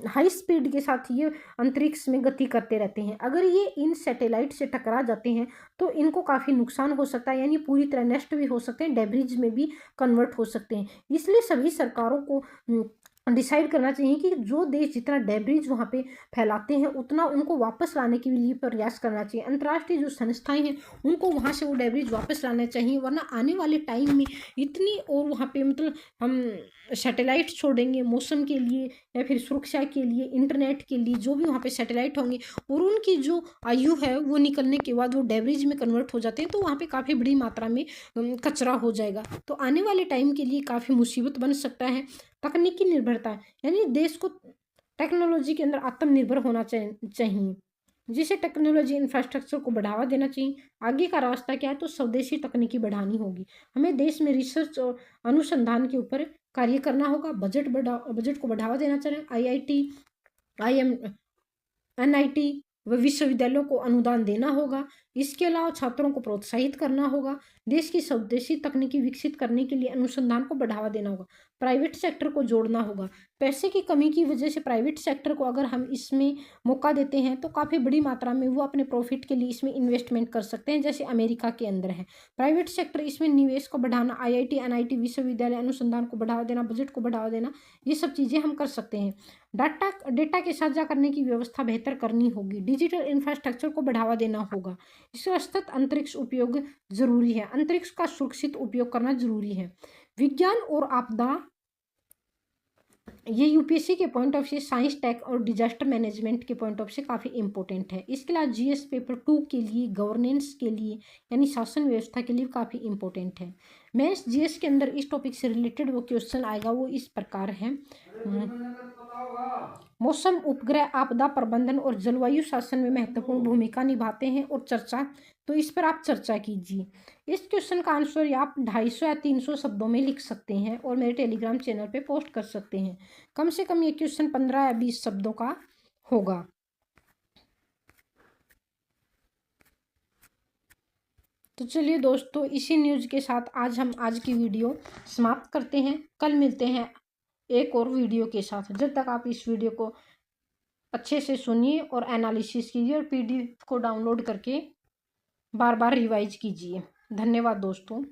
हाई स्पीड के साथ ये अंतरिक्ष में गति करते रहते हैं। अगर ये इन सैटेलाइट से टकरा जाते हैं तो इनको काफ़ी नुकसान हो सकता है, यानी पूरी तरह नष्ट भी हो सकते हैं, डेब्रिज में भी कन्वर्ट हो सकते हैं। इसलिए सभी सरकारों को डिसाइड करना चाहिए कि जो देश जितना डेब्रिज वहाँ पे फैलाते हैं, उतना उनको वापस लाने के लिए प्रयास करना चाहिए। अंतर्राष्ट्रीय जो संस्थाएं हैं, उनको वहाँ से वो डेब्रिज वापस लाना चाहिए, वरना आने वाले टाइम में इतनी और वहाँ पे मतलब हम सैटेलाइट छोड़ेंगे मौसम के लिए, या फिर सुरक्षा के लिए, इंटरनेट के लिए, जो भी वहाँ पे सैटेलाइट होंगे, और उनकी जो आयु है वो निकलने के बाद वो डेब्रिज में कन्वर्ट हो जाते हैं, तो वहाँ पे काफ़ी बड़ी मात्रा में कचरा हो जाएगा। तो आने वाले टाइम के लिए काफ़ी मुसीबत बन सकता है। तकनीकी निर्भरता, यानी देश को टेक्नोलॉजी के अंदर आत्मनिर्भर होना चाहिए, जिसे टेक्नोलॉजी इंफ्रास्ट्रक्चर को बढ़ावा देना चाहिए। आगे का रास्ता क्या है? तो स्वदेशी तकनीकी बढ़ानी होगी। हमें देश में रिसर्च और अनुसंधान के ऊपर कार्य करना होगा। बजट को बढ़ावा देना चाहिए। IIT, NIT व विश्वविद्यालयों को अनुदान देना होगा। इसके अलावा छात्रों को प्रोत्साहित करना होगा। देश की स्वदेशी तकनीकी विकसित करने के लिए अनुसंधान को बढ़ावा देना होगा। प्राइवेट सेक्टर को जोड़ना होगा। पैसे की कमी की वजह से प्राइवेट सेक्टर को अगर हम इसमें मौका देते हैं तो काफ़ी बड़ी मात्रा में वो अपने प्रॉफिट के लिए इसमें इन्वेस्टमेंट कर सकते हैं, जैसे अमेरिका के अंदर है। प्राइवेट सेक्टर इसमें निवेश को बढ़ाना, IIT, NIT, विश्वविद्यालय, अनुसंधान को बढ़ावा देना, बजट को बढ़ावा देना, ये सब चीज़ें हम कर सकते हैं। डेटा के साझा करने की व्यवस्था बेहतर करनी होगी। डिजिटल इंफ्रास्ट्रक्चर को बढ़ावा देना होगा। इसका सतत अंतरिक्ष उपयोग जरूरी है। अंतरिक्ष का सुरक्षित उपयोग करना जरूरी है। विज्ञान और आपदा, ये UPSC के point of view, science, tech और डिजास्टर मैनेजमेंट के पॉइंट ऑफ से काफ़ी इंपॉर्टेंट है। इसके अलावा GS पेपर 2 के लिए, गवर्नेंस के लिए यानी शासन व्यवस्था के लिए काफ़ी इंपॉर्टेंट है। मेंस GS के अंदर इस टॉपिक से रिलेटेड वो क्वेश्चन आएगा, वो इस प्रकार है। मौसम, उपग्रह, आपदा प्रबंधन और जलवायु शासन में महत्वपूर्ण भूमिका निभाते हैं, और चर्चा, तो इस पर आप चर्चा कीजिए। इस क्वेश्चन का आंसर आप 250 या 300 शब्दों में लिख सकते हैं, और मेरे टेलीग्राम चैनल पे पोस्ट कर सकते हैं। कम से कम ये क्वेश्चन 15 या 20 शब्दों का होगा। तो चलिए दोस्तों, इसी न्यूज़ के साथ हम आज की वीडियो समाप्त करते हैं। कल मिलते हैं एक और वीडियो के साथ। जब तक आप इस वीडियो को अच्छे से सुनिए और एनालिसिस कीजिए और पीडीएफ को डाउनलोड करके बार बार रिवाइज कीजिए। धन्यवाद दोस्तों।